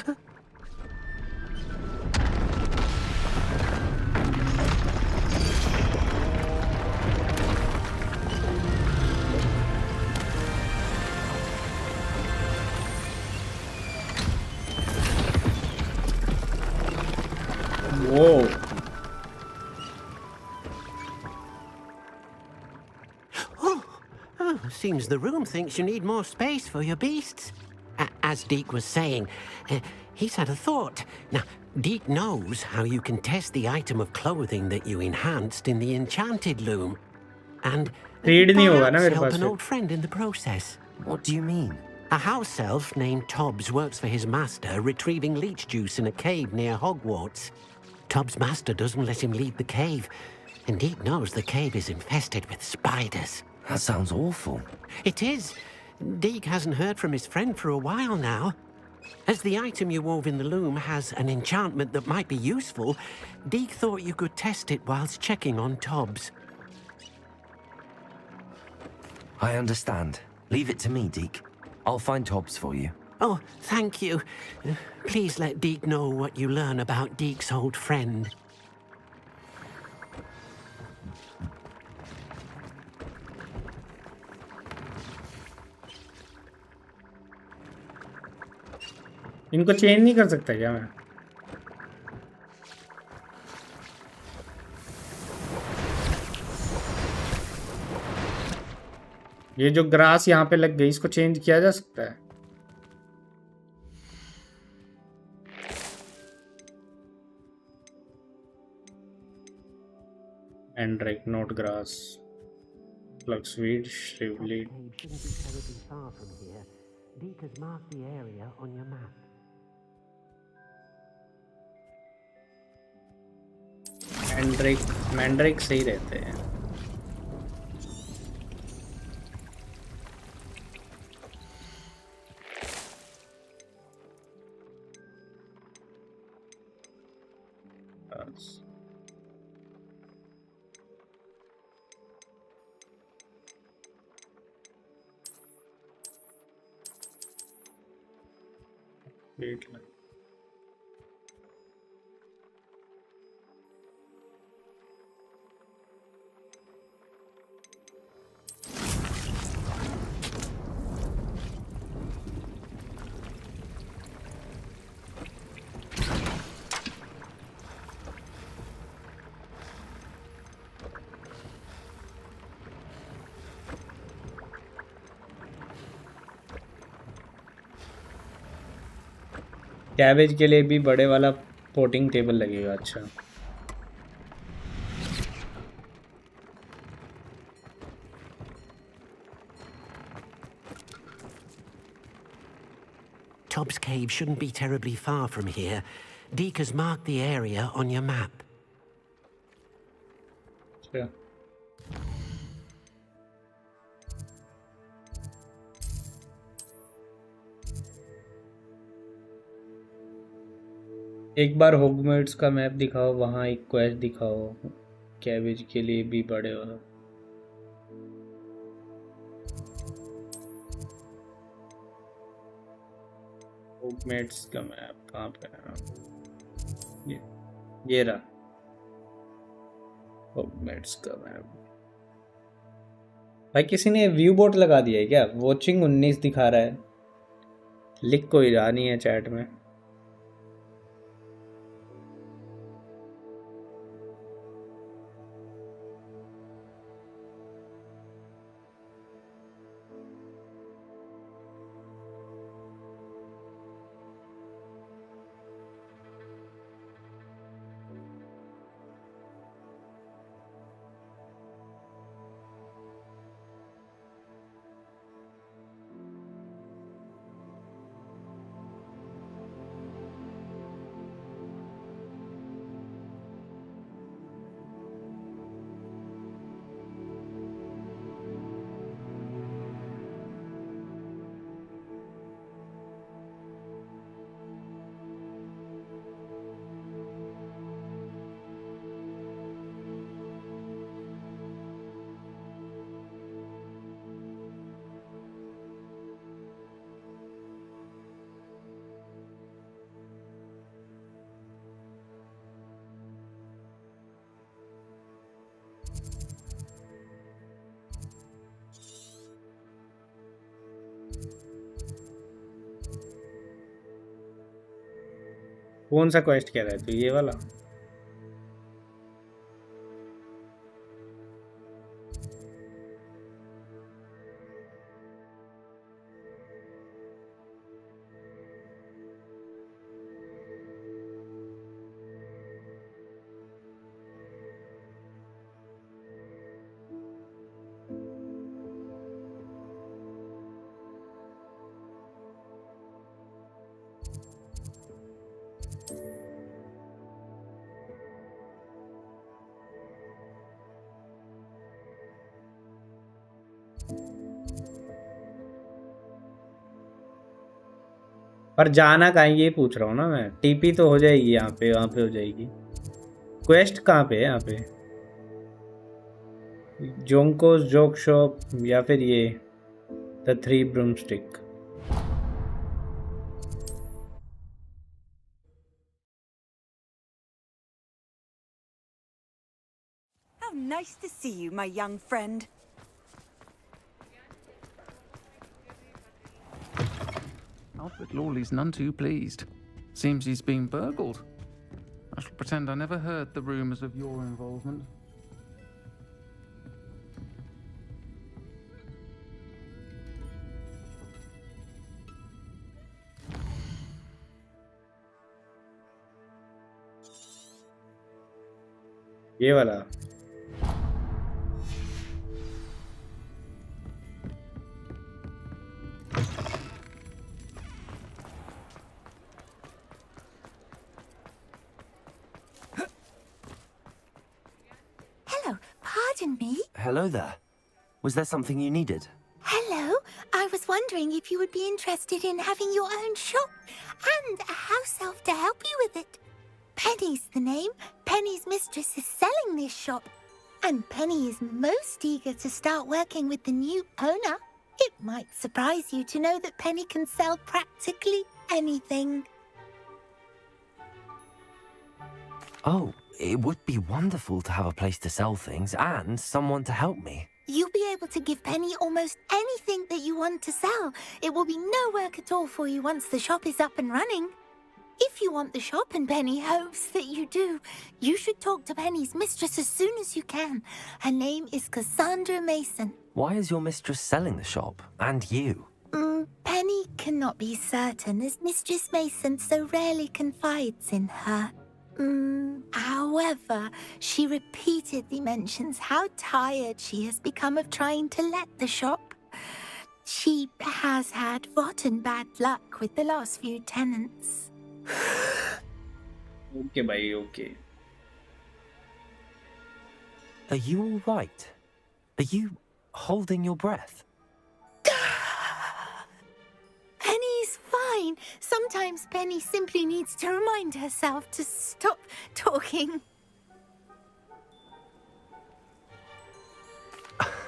Whoa. Oh, seems the room thinks you need more space for your beasts. As Deke was saying, he's had a thought. Now, Deke knows how you can test the item of clothing that you enhanced in the enchanted loom. And perhaps help an old friend in the process. What do you mean? A house elf named Tobbs works for his master, retrieving leech juice in a cave near Hogwarts. Tobbs' master doesn't let him leave the cave, and Deke knows the cave is infested with spiders. That sounds awful. It is. Deke hasn't heard from his friend for a while now. As the item you wove in the loom has an enchantment that might be useful, Deke thought you could test it whilst checking on Tobbs. I understand. Leave it to me, Deke. I'll find Tobbs for you. Oh, thank you. Please let Deke know what you learn about Deke's old friend. इनको change नहीं कर सकता क्या मैं? ये जो grass यहाँ पे लग गई इसको चेंज किया जा सकता है? Mandrake, not grass. Fluxweed, Shrivelweed. Shouldn't be terribly far from here. Deke has marked the area on your map. Mandrake सही रहते हैं। कैबेज के लिए भी बड़े वाला पोटिंग टेबल लगेगा। अच्छा Tobbs Cave shouldn't be terribly far from here. Deke has marked the area on your map. अच्छा एक बार होगवर्ट्स का मैप दिखाओ, वहाँ एक क्वेस्ट दिखाओ कैबेज के लिए भी बड़े वाला। होगवर्ट्स का मैप कहाँ पे है? ये रहा होगवर्ट्स का मैप। भाई किसी ने व्यू बोट लगा दिया है क्या? वॉचिंग 19 दिखा रहा है, लिख कोई रहा नहीं है चैट में। कौन सा क्वेस्ट कह रहा है तू? ये वाला? पर जाना कहाँ है ये पूछ रहा हूँ ना मैं। टीपी तो हो जाएगी यहाँ पे, वहाँ पे हो जाएगी। क्वेस्ट कहाँ पे है यहाँ पे? जोंकोस जोक शॉप या फिर ये the 3 ब्रूमस्टिक? How nice to see you, my young friend. Alfred Lawley's none too pleased. Seems he's been burgled. I shall pretend I never heard the rumours of your involvement. ये वाला? Hello, pardon me. Hello there. Was there something you needed? Hello, I was wondering if you would be interested in having your own shop and a house elf to help you with it. Penny's the name. Penny's mistress is selling this shop, and Penny is most eager to start working with the new owner. It might surprise you to know that Penny can sell practically anything. Oh, it would be wonderful to have a place to sell things and someone to help me. You'll be able to give Penny almost anything that you want to sell. It will be no work at all for you once the shop is up and running. If you want the shop and Penny hopes that you do, you should talk to Penny's mistress as soon as you can. Her name is Cassandra Mason. Why is your mistress selling the shop? And you? Penny Penny cannot be certain as Mistress Mason so rarely confides in her. However, she repeatedly mentions how tired she has become of trying to let the shop. She has had rotten bad luck with the last few tenants. Okay, bhai, okay. Are you all right? Are you holding your breath? Penny's fine. Sometimes Penny simply needs to remind herself to stop talking.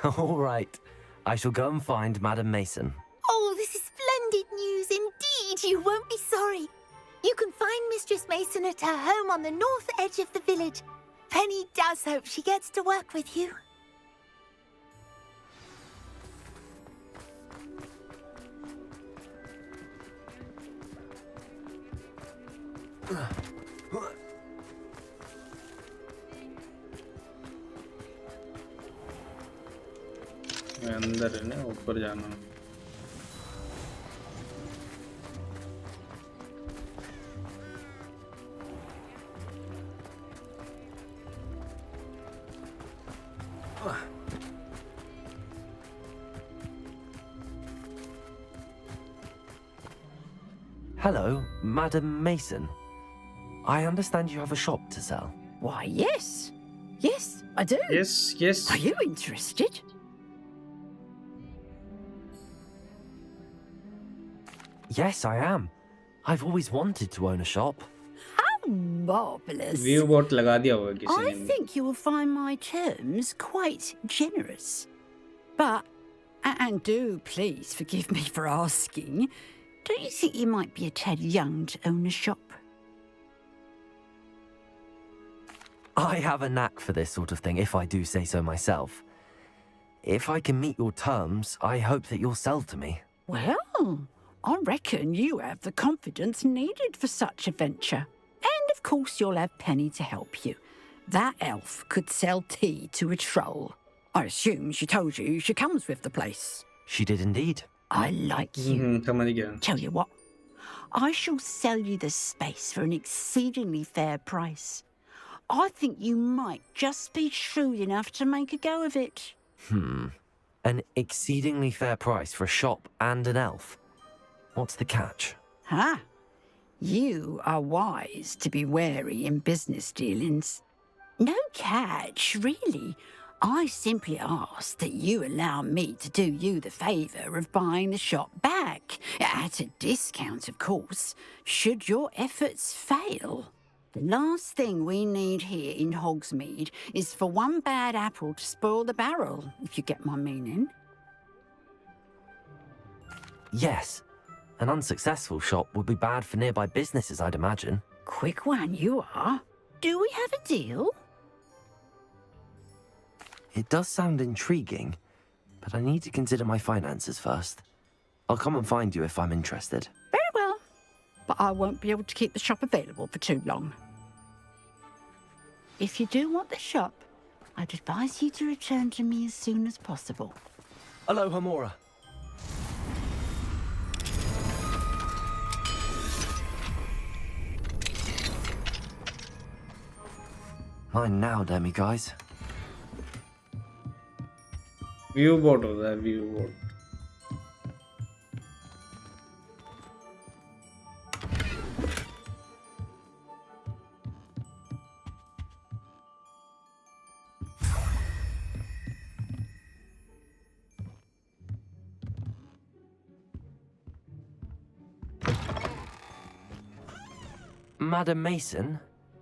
All right. I shall go and find Madam Mason. Oh, this is splendid news indeed. You won't be sorry. You can find Mistress Mason at her home on the north edge of the village. Penny does hope she gets to work with you. अंदर है ना, ऊपर जाना. Hello, Madam Mason. I understand you have a shop to sell. Why, yes. Yes, I do. Yes, yes. Are you interested? Yes, I am. I've always wanted to own a shop. How marvellous. View bot लगा दिया होगा किसी I ने. think you will find my terms quite generous. But, and do please forgive me for asking, don't you think you might be a tad young to own a shop? I have a knack for this sort of thing, if I do say so myself. If I can meet your terms, I hope that you'll sell to me. Well, I reckon you have the confidence needed for such a venture. And of course you'll have Penny to help you. That elf could sell tea to a troll. I assume she told you she comes with the place. She did indeed. I like you. समझ गया. Tell you what, I shall sell you the space for an exceedingly fair price. I think you might just be shrewd enough to make a go of it. An exceedingly fair price for a shop and an elf. What's the catch? Huh? You are wise to be wary in business dealings. No catch, really. I simply ask that you allow me to do you the favour of buying the shop back. At a discount, of course, should your efforts fail. The last thing we need here in Hogsmeade is for one bad apple to spoil the barrel, if you get my meaning. Yes. An unsuccessful shop would be bad for nearby businesses, I'd imagine. Quick one you are. Do we have a deal? It does sound intriguing, but I need to consider my finances first. I'll come and find you if I'm interested. Very well. But I won't be able to keep the shop available for too long. If you do want the shop, I'd advise you to return to me as soon as possible. Aloha, Mora. Mine now, Demi guys. View bot होता है, view bot. Madam Mason,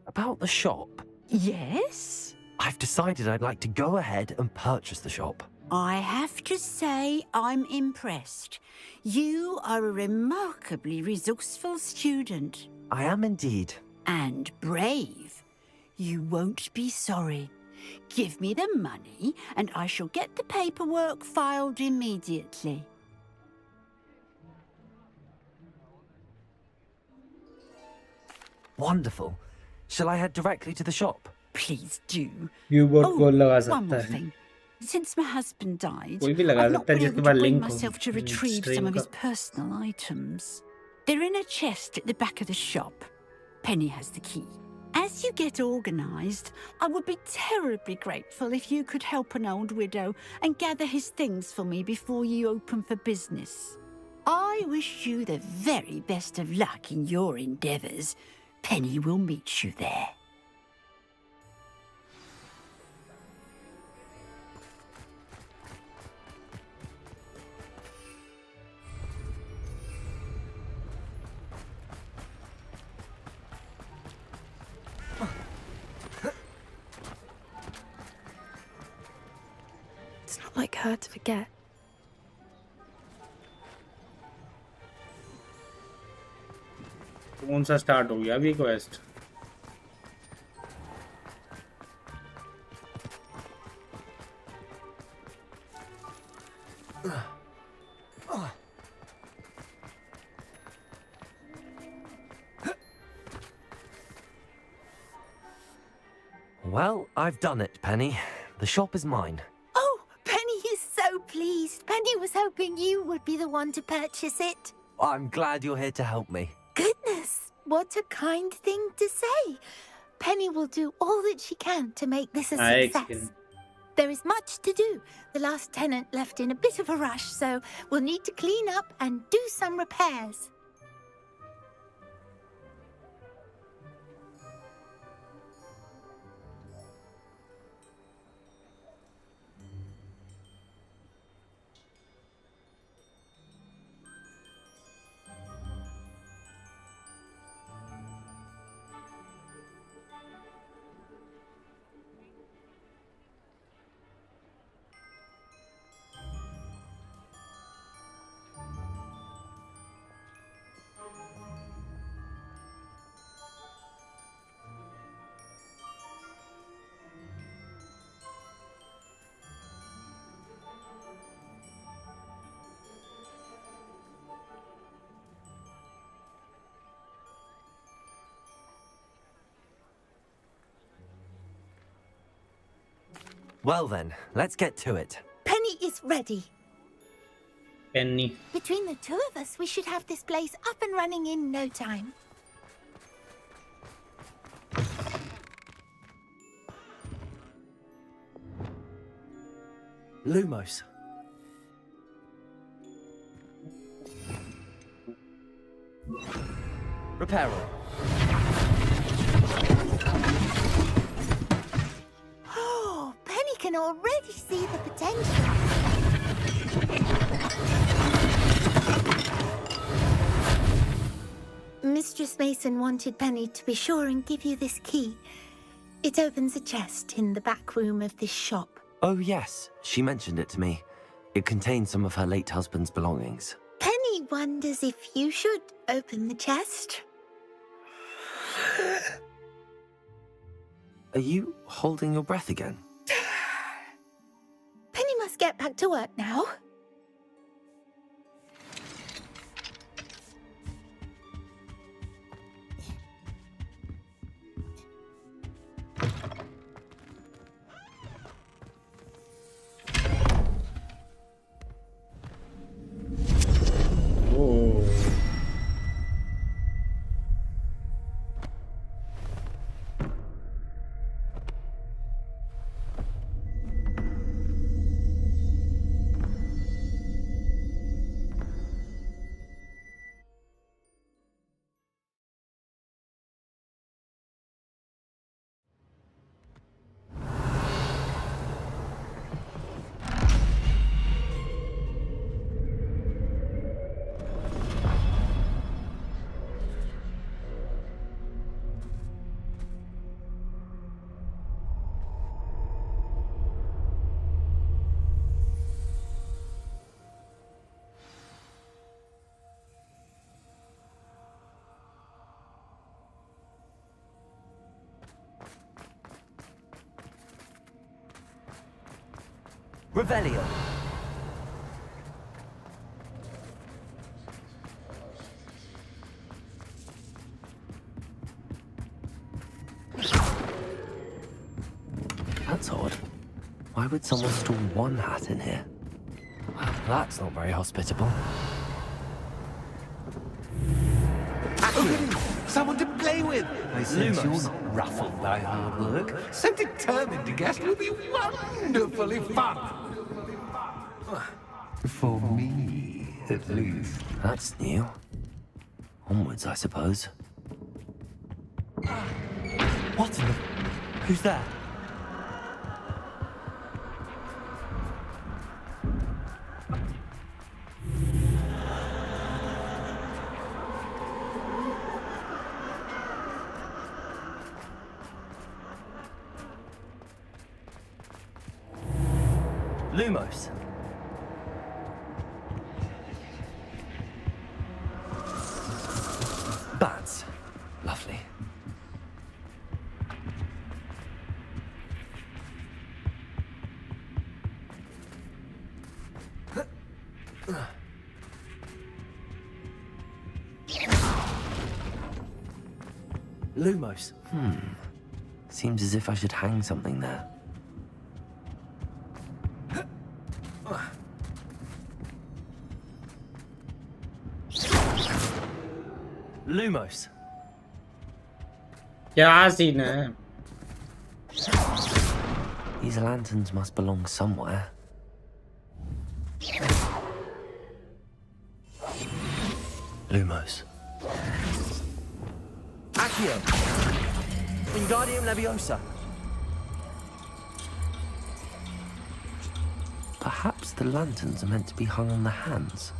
about the shop. Yes? I've decided I'd like to go ahead and purchase the shop. I have to say I'm impressed. You are a remarkably resourceful student. I am indeed. And brave. You won't be sorry. Give me the money and I shall get the paperwork filed immediately. Wonderful. Shall I head directly to the shop? Please do. View bot को लगा one सकता more है. thing. Since my husband died, कोई भी लगा I've not सकता है been जिसके able to pass bring link हो myself to retrieve some stream of का। his personal items. They're in a chest at the back of the shop. Penny has the key. As you get organised, I would be terribly grateful if you could help an old widow and gather his things for me before you open for business. I wish you the very best of luck in your endeavours. Penny will meet you there. It's not like her to forget. कौन सा start हो गया अभी quest? Well, I've done it, Penny. The shop is mine. Oh, Penny is so pleased. Penny was hoping you would be the one to purchase it. I'm glad you're here to help me. Goodness, what a kind thing to say. Penny will do all that she can to make this a success. There is much to do. The last tenant left in a bit of a rush, so we'll need to clean up and do some repairs. Well then, let's get to it. Penny is ready. Penny. Between the two of us, we should have this place up and running in no time. Lumos. Reparo. Oh, Penny can already see the potential. Mistress Mason wanted Penny to be sure and give you this key. It opens a chest in the back room of this shop. Oh yes, she mentioned it to me. It contains some of her late husband's belongings. Penny wonders if you should open the chest. Are you holding your breath again? Penny must get back to work now. Revelio. That's odd. Why would someone store one hat in here? Well, that's not very hospitable. Someone to play with! I sense Lumos. you're not ruffled by hard work. So determined to guess will be wonderfully fun! For me, at least. That's new. Onwards, I suppose. What in the... Who's there? Lumos. Bats. Lovely. Lumos. Seems as if I should hang something there. Lumos. क्या scene है? These lanterns must belong somewhere. Lumos. Accio! Wingardium Leviosa! Perhaps the lanterns are meant to be hung on the hands.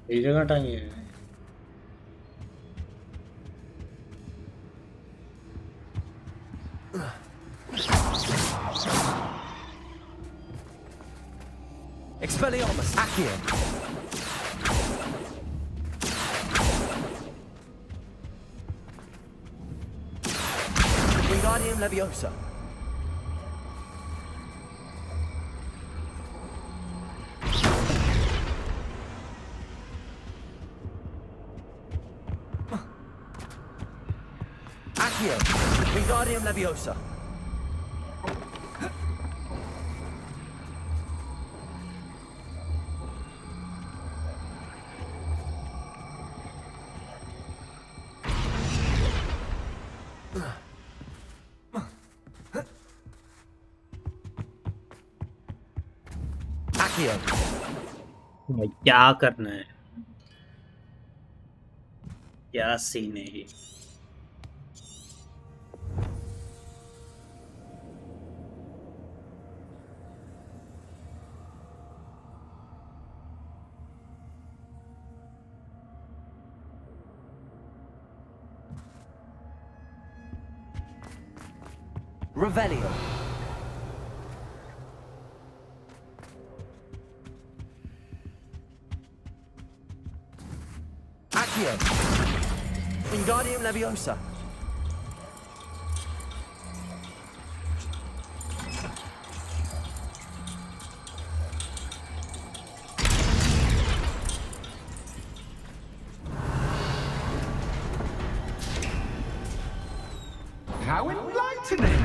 ये जगह टांगी है। Expelliarmus! Accio! Wingardium Leviosa! Accio! Wingardium Leviosa! Accio! भाई क्या करना है? क्या सीन है ये? Revelio! Accio! Wingardium Leviosa! How enlightening!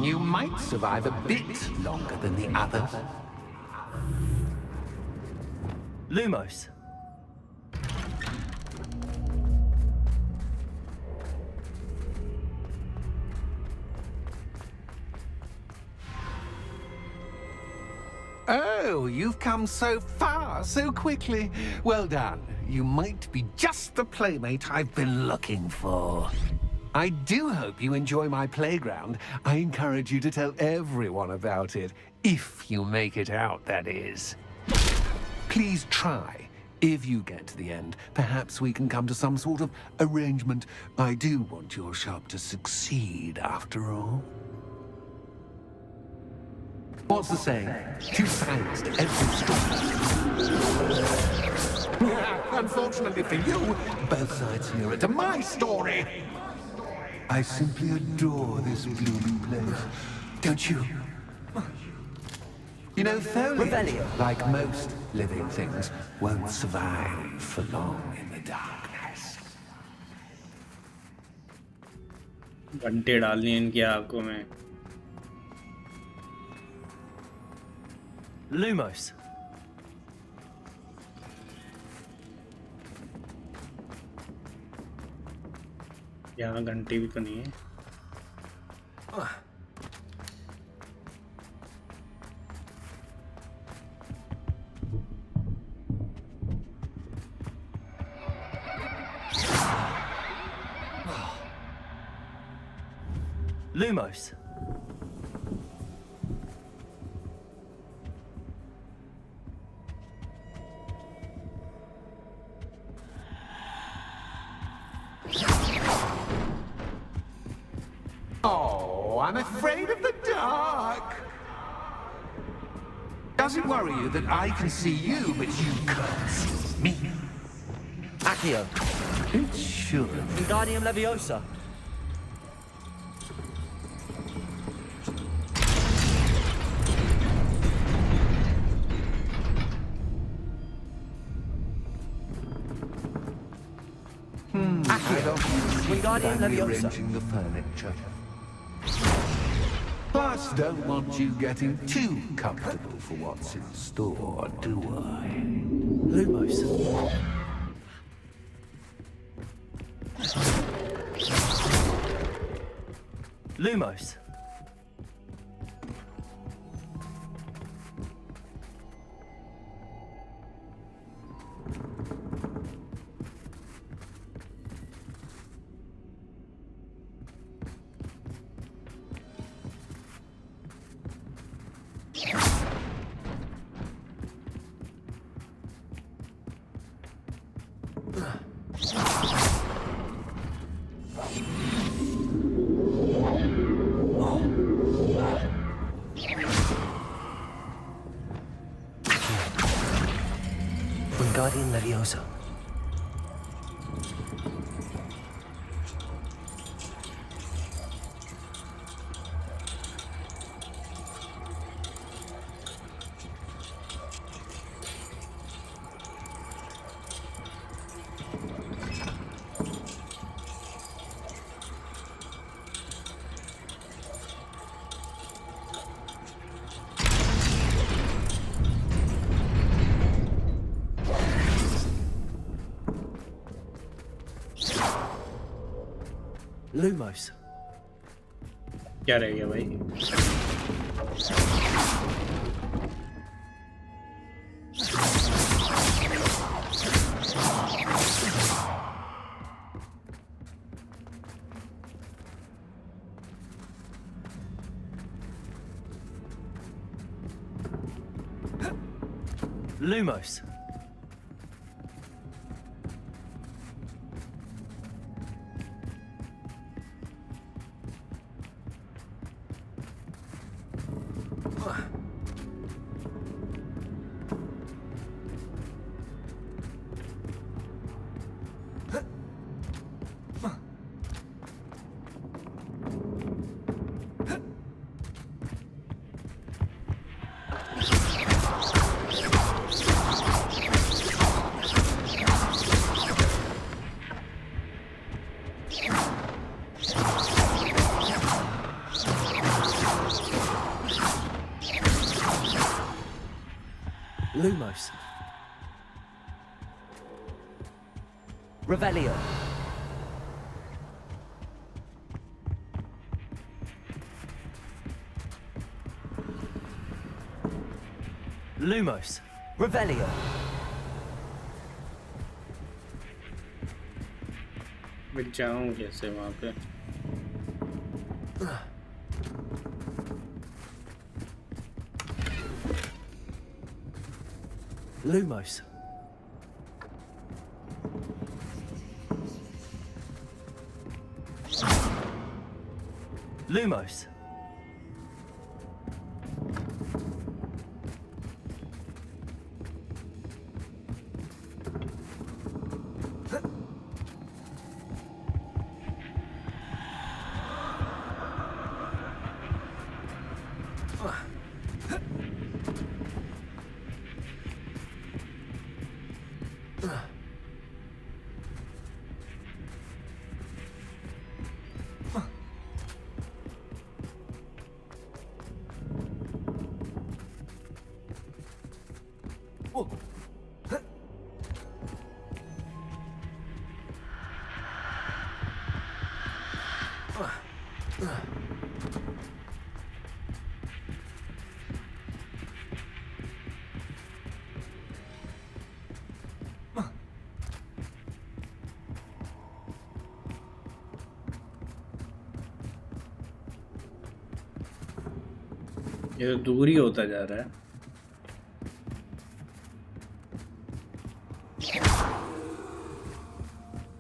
You might survive a bit longer than the others. Lumos! Oh, you've come so far so quickly. Well done. You might be just the playmate I've been looking for. I do hope you enjoy my playground. I encourage you to tell everyone about it. If you make it out, that is. Please try. If you get to the end, perhaps we can come to some sort of arrangement. I do want your shop to succeed, after all. What's the saying? Two sides to every story. Unfortunately for you, both sides hear it to my story. I simply adore this blooming place. Don't you? You know, foliage, like most living things, won't survive for long in the darkness. घंटे डालनी है इनकी आंखों में. Lumos. यहाँ घंटे भी तो नहीं है. Lumos. Oh, I'm afraid of the dark. Does it worry you that I can see you, but you can't see me? Accio. It should. Wingardium Leviosa. I don't Wingardium see Leviosa. rearranging the furniture. Plus, don't want you getting too comfortable for what's in store, do I? Lumos. Lumos. Wingardium Leviosa. Lumos. क्या रह गया भाई? Lumos. Lumos. Revelio. Lumos. Revelio. मैं जाऊँ कैसे वहाँ पे? Lumos. Lumos. ये तो दूर ही होता जा रहा है।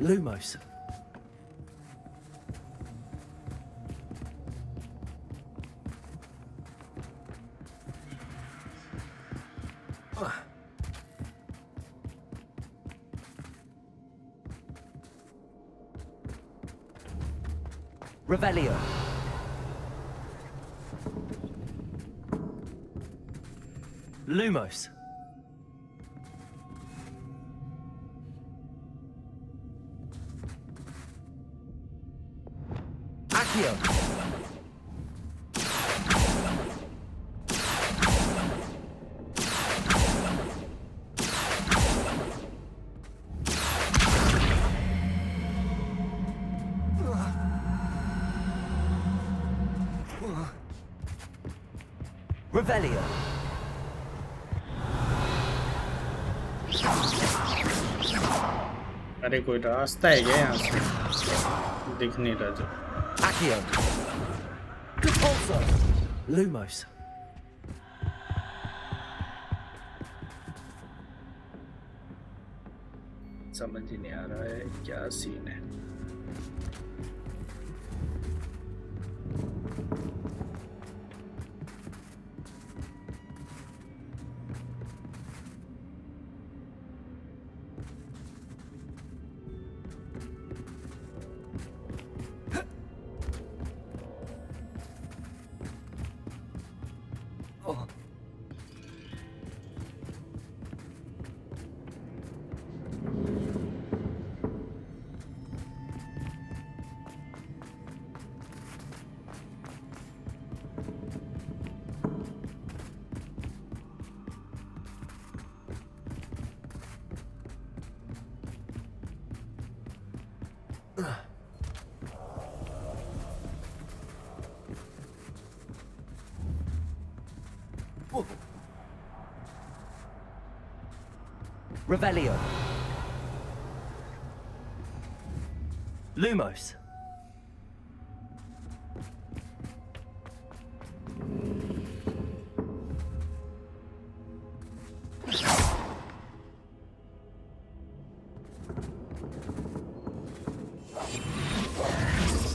Lumos. Revelio. Lumos. Accio. Revelio. अरे कोई रास्ता है क्या यहाँ से? दिख नहीं रहा जो। Accio. Repulsor. Lumos. समझ ही नहीं आ रहा है क्या सीन है। Revelio. Lumos.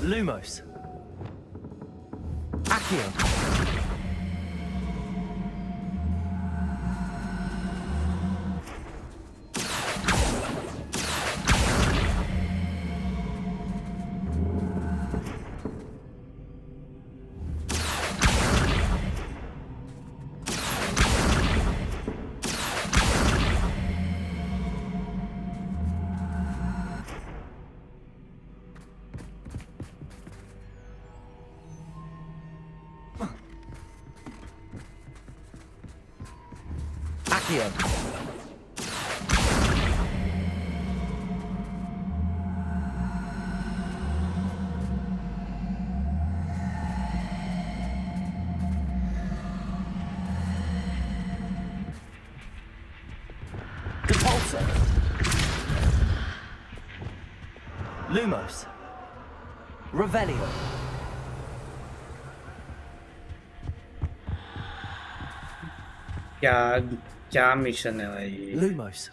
Lumos. Accio. Accio. Repulsor. Lumos. Revelio. क्या क्या मिशन है भाई? Lumos.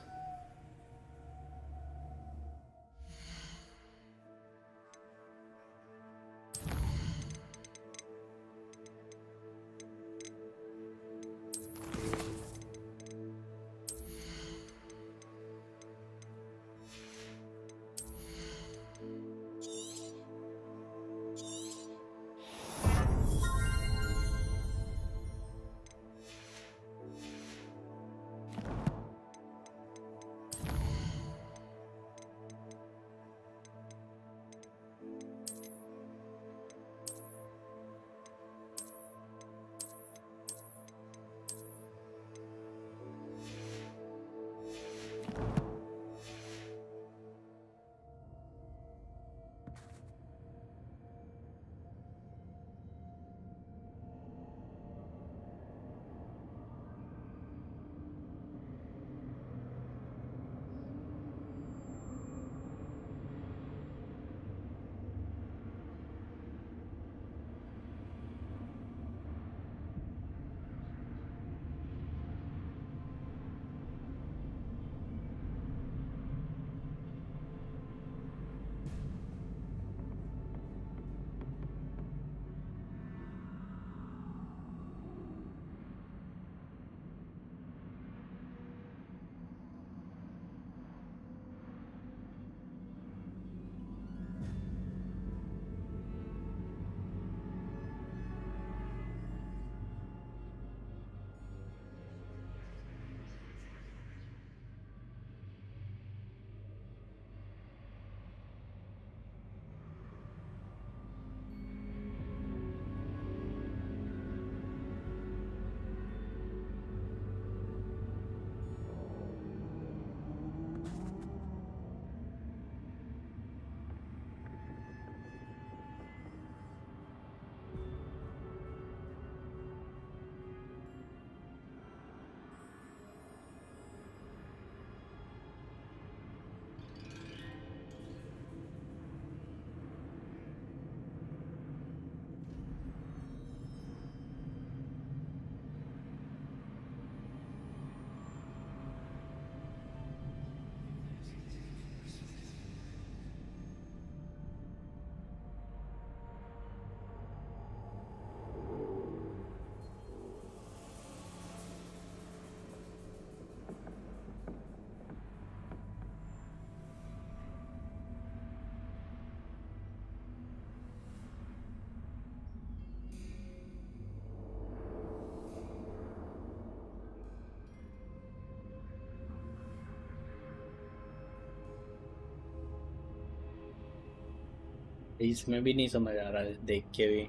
इसमें भी नहीं समझ आ रहा है देख के भी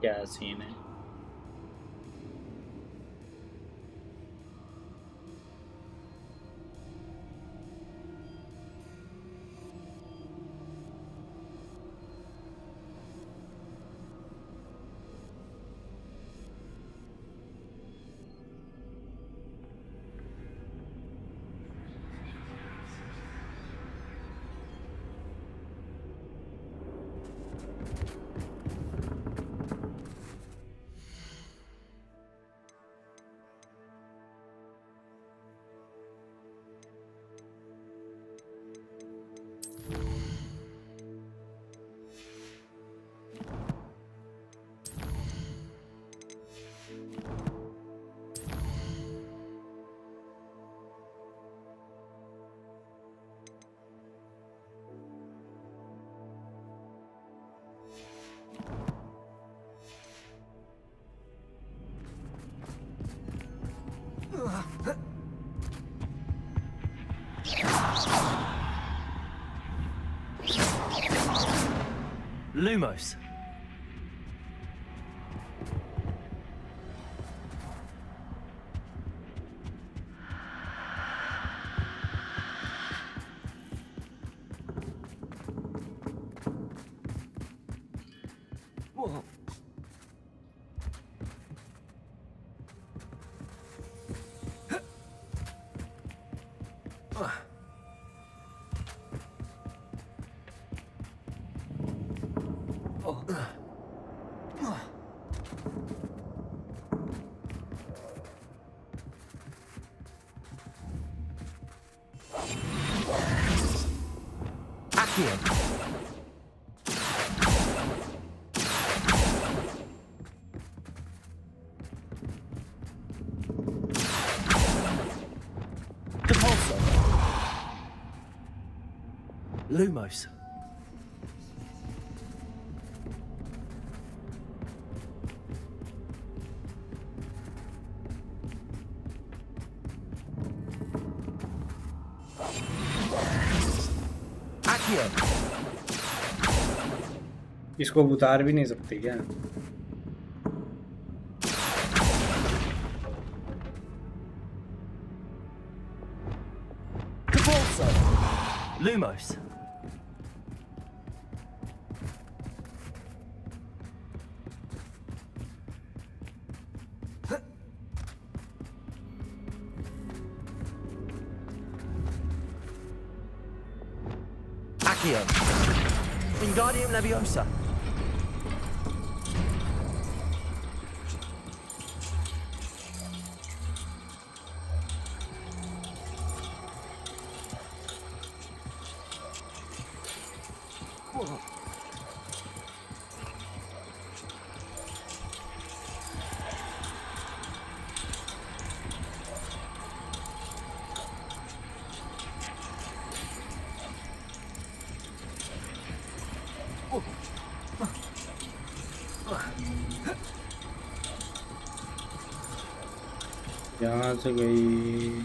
क्या सीन है। Lumos. Whoa. Lumos. इसको उतार भी नहीं सकते क्या? Lumos. Accio. Wingardium Leviosa. यहाँ से गई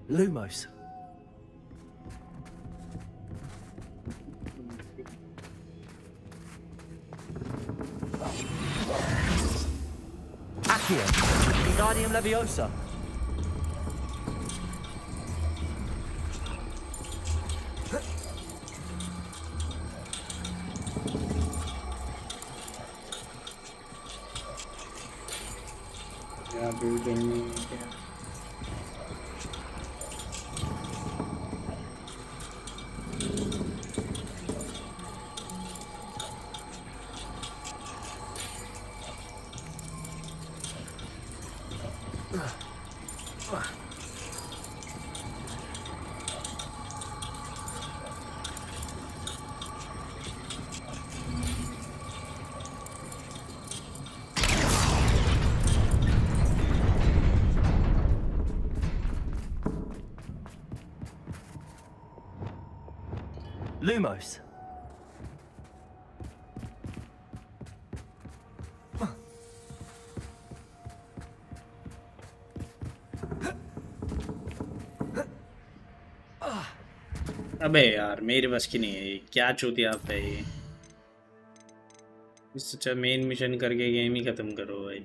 Lumos. Accio. Wingardium Leviosa. यहाँ बिल्डिंग में क्या? Lumos. अबे यार मेरी बस की नहीं है ये, क्या चूतिया आप है ये। इससे अच्छा मेन मिशन करके गेम ही खत्म करो भाई।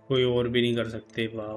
कोई और भी नहीं कर सकते वाह।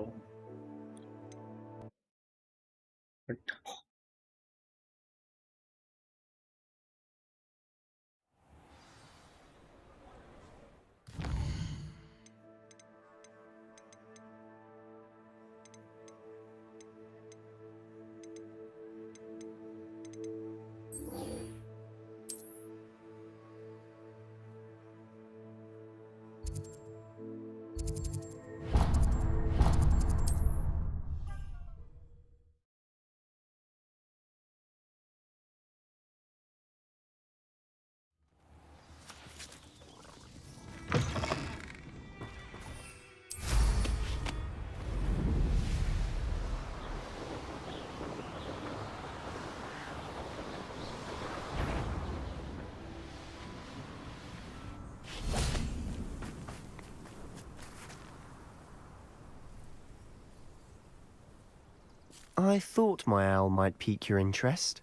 I thought my owl might pique your interest.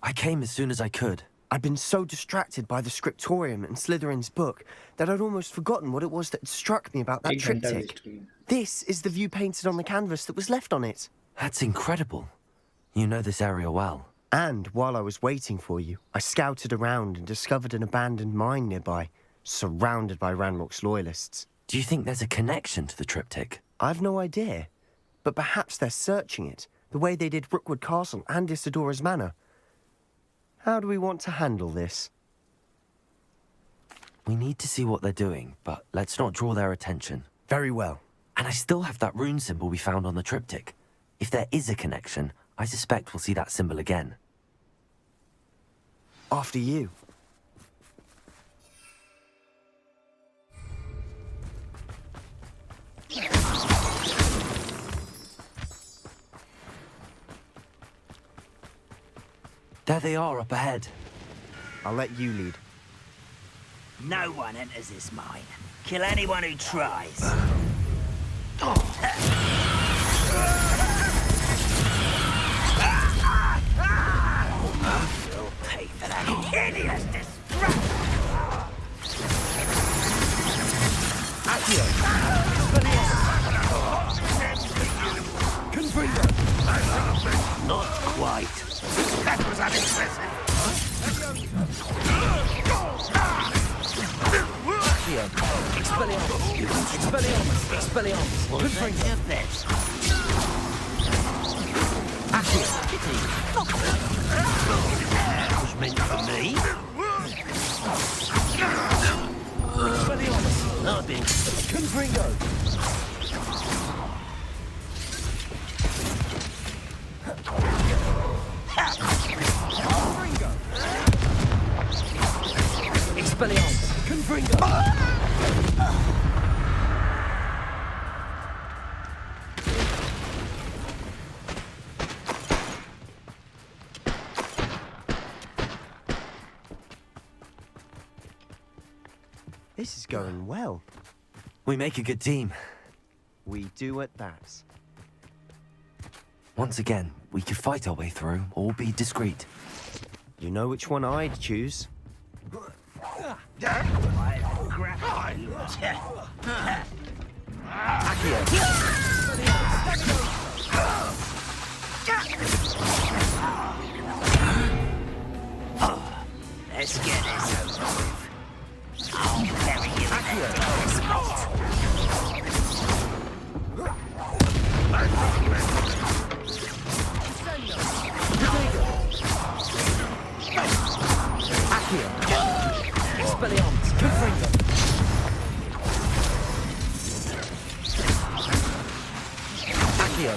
I came as soon as I could. I'd been so distracted by the scriptorium and Slytherin's book that I'd almost forgotten what it was that struck me about that triptych. This is the view painted on the canvas that was left on it. That's incredible. You know this area well. And while I was waiting for you, I scouted around and discovered an abandoned mine nearby, surrounded by Ranrock's loyalists. Do you think there's a connection to the triptych? I've no idea. But perhaps they're searching it, the way they did Rookwood Castle and Isidora's Manor. How do we want to handle this? We need to see what they're doing, but let's not draw their attention. Very well. And I still have that rune symbol we found on the triptych. If there is a connection, I suspect we'll see that symbol again. After you. There they are, up ahead. I'll let you lead. No one enters this mine. Kill anyone who tries. You'll pay for that hideous destruction! Not quite. That was unimpressive. Expelliarmus! Expelliarmus! Was that your best? Accio! That was meant for me. Expelliarmus! I've been... Confringo! Expelliarmus! Confringo! This is going well. We make a good team. We do at that. Once again, we could fight our way through, or be discreet. You know which one I'd choose. Let's get this over with. I'll bury you in that dark spot. Expelliarmus! Confringo! Accio!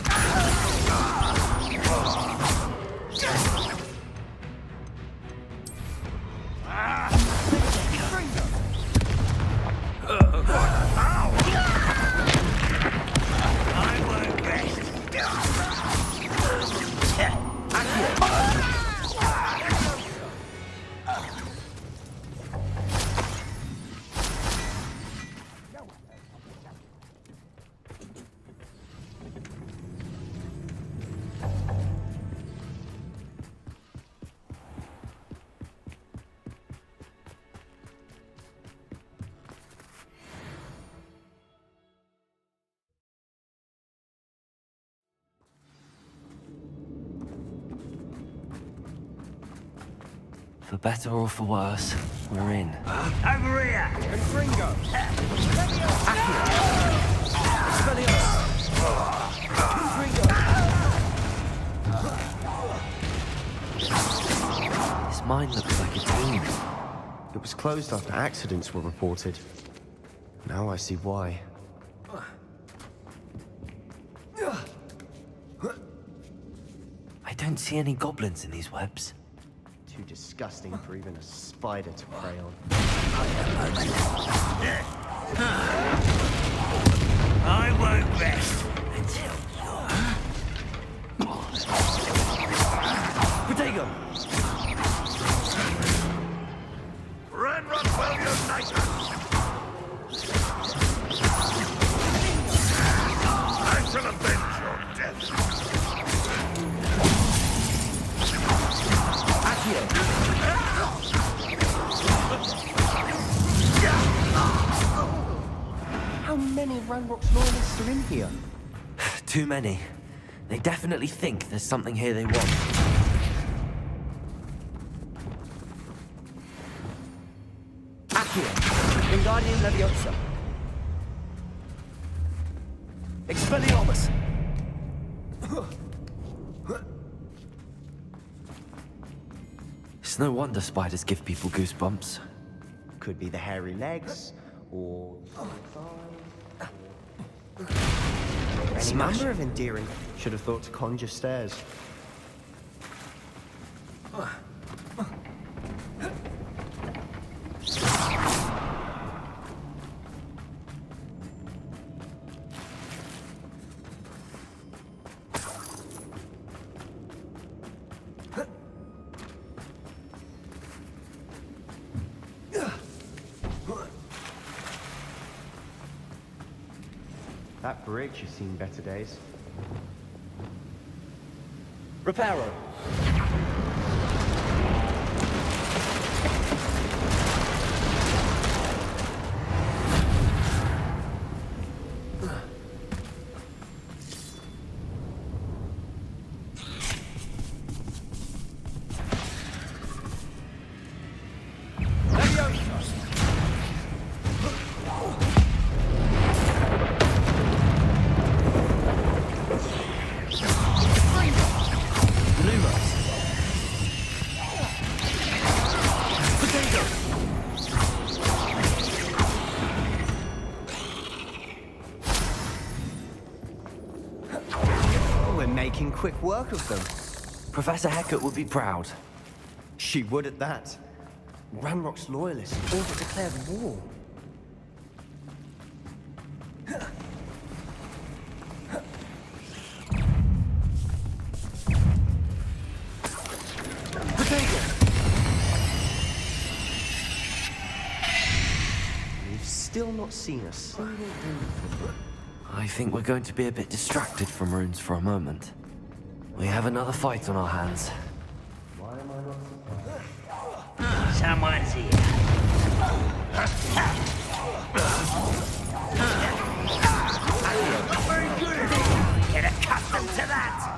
For better or for worse, we're in. Over here! Confringo! This mine looks like a tomb. It was closed after accidents were reported. Now I see why. I don't see any goblins in these webs. Too disgusting for even a spider to prey on. I won't rest until Potato! Run while you're nice. I shall avenge your death. How many Ranrock's loyalists are in here? Too many. They definitely think there's something here they want. Accio! Wingardium Leviosa! Expelliarmus! It's no wonder spiders give people goosebumps. Could be the hairy legs, or... Any number of endearing. Should have thought to conjure stairs. That bridge has seen better days. Reparo! Making quick work of them. Professor Hecat would be proud. She would at that. Ranrock's loyalists all but declared war. We've still not seen a single rune. I think we're going to be a bit distracted from runes for a moment. We have another fight on our hands. Someone's here. Not very good at it. Get accustomed to that.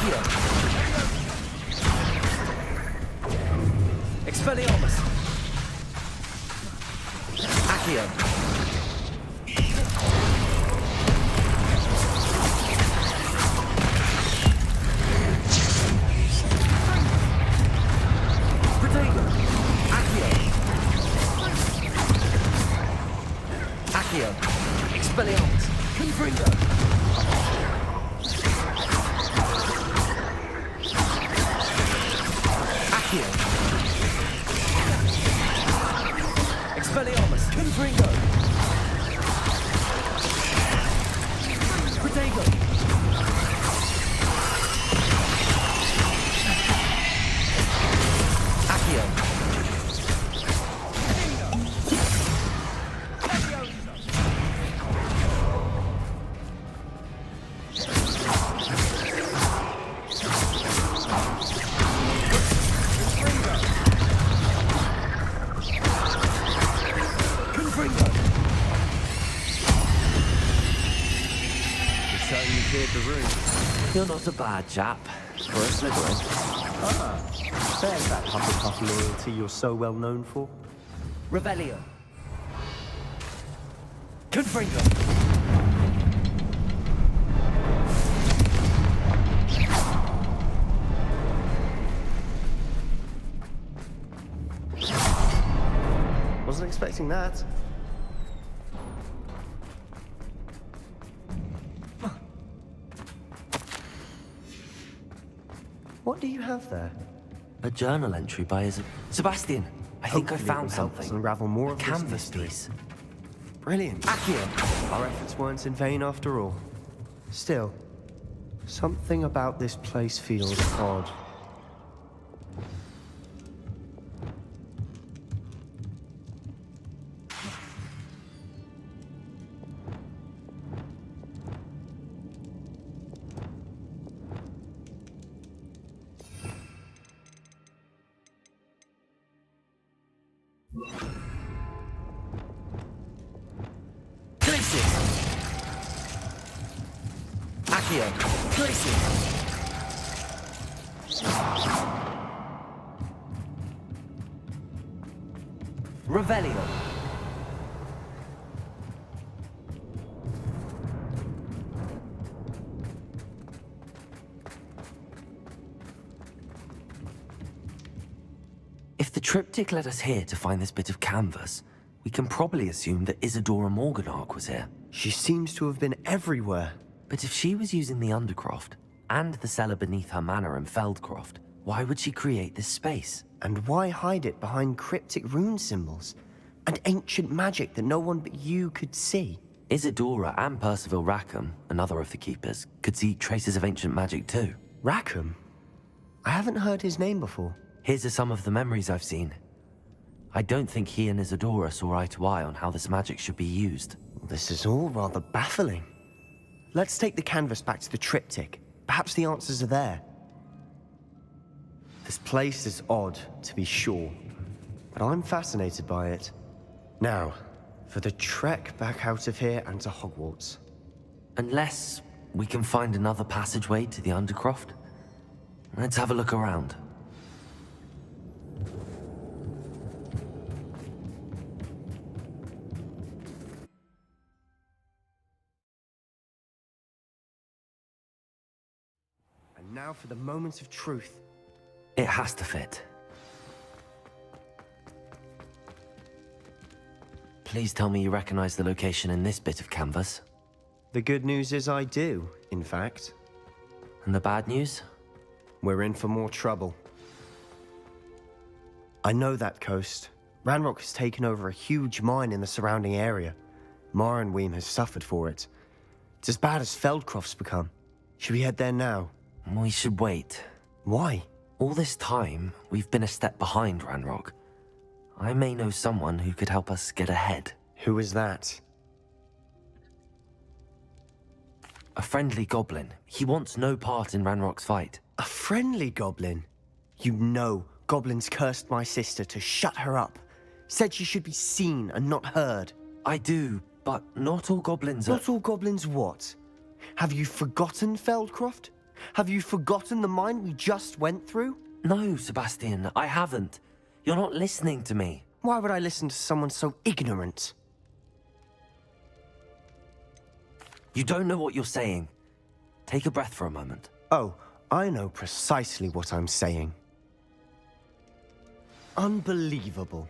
Accio. Expelliarmus. Accio. Protego. Accio. Accio. Expelliarmus. Confringo. Accio. Expelliarmus. Confringo. Protego. Accio. Confringo. You certainly cleared the room. You're not a bad chap. For a Slytherin. Ah, there's that Hufflepuff loyalty you're so well known for. Revelio. Confringo. Wasn't expecting that. What do you have there? A journal entry by his... Sebastian, I think I Hopefully it found will help us something. unravel more A of this canvas mystery. piece. Brilliant. Accio. Our efforts weren't in vain after all. Still, something about this place feels odd. Accio. Tracy. Revelio. If the triptych led us here to find this bit of canvas, we can probably assume that Isadora Morganach was here. She seems to have been everywhere. But if she was using the Undercroft, and the cellar beneath her manor in Feldcroft, why would she create this space? And why hide it behind cryptic rune symbols? And ancient magic that no one but you could see? Isadora and Percival Rackham, another of the Keepers, could see traces of ancient magic too. Rackham? I haven't heard his name before. Here's are some of the memories I've seen. I don't think he and Isadora saw eye to eye on how this magic should be used. This is all rather baffling. Let's take the canvas back to the triptych. Perhaps the answers are there. This place is odd, to be sure, but I'm fascinated by it. Now, for the trek back out of here and to Hogwarts. Unless we can find another passageway to the Undercroft. Let's have a look around. And now for the moment of truth. It has to fit. Please tell me you recognize the location in this bit of canvas. The good news is I do, in fact. And the bad news? We're in for more trouble. I know that coast. Ranrock has taken over a huge mine in the surrounding area. Mornweem has suffered for it. It's as bad as Feldcroft's become. Should we head there now? We should wait. Why? All this time, we've been a step behind Ranrock. I may know someone who could help us get ahead. Who is that? A friendly goblin. He wants no part in Ranrock's fight. A friendly goblin? You know, goblins cursed my sister to shut her up. Said she should be seen and not heard. I do, but not all goblins are... Not all goblins what? Have you forgotten Feldcroft? Have you forgotten the mine we just went through? No, Sebastian, I haven't. You're not listening to me. Why would I listen to someone so ignorant? You don't know what you're saying. Take a breath for a moment. Oh, I know precisely what I'm saying. Unbelievable.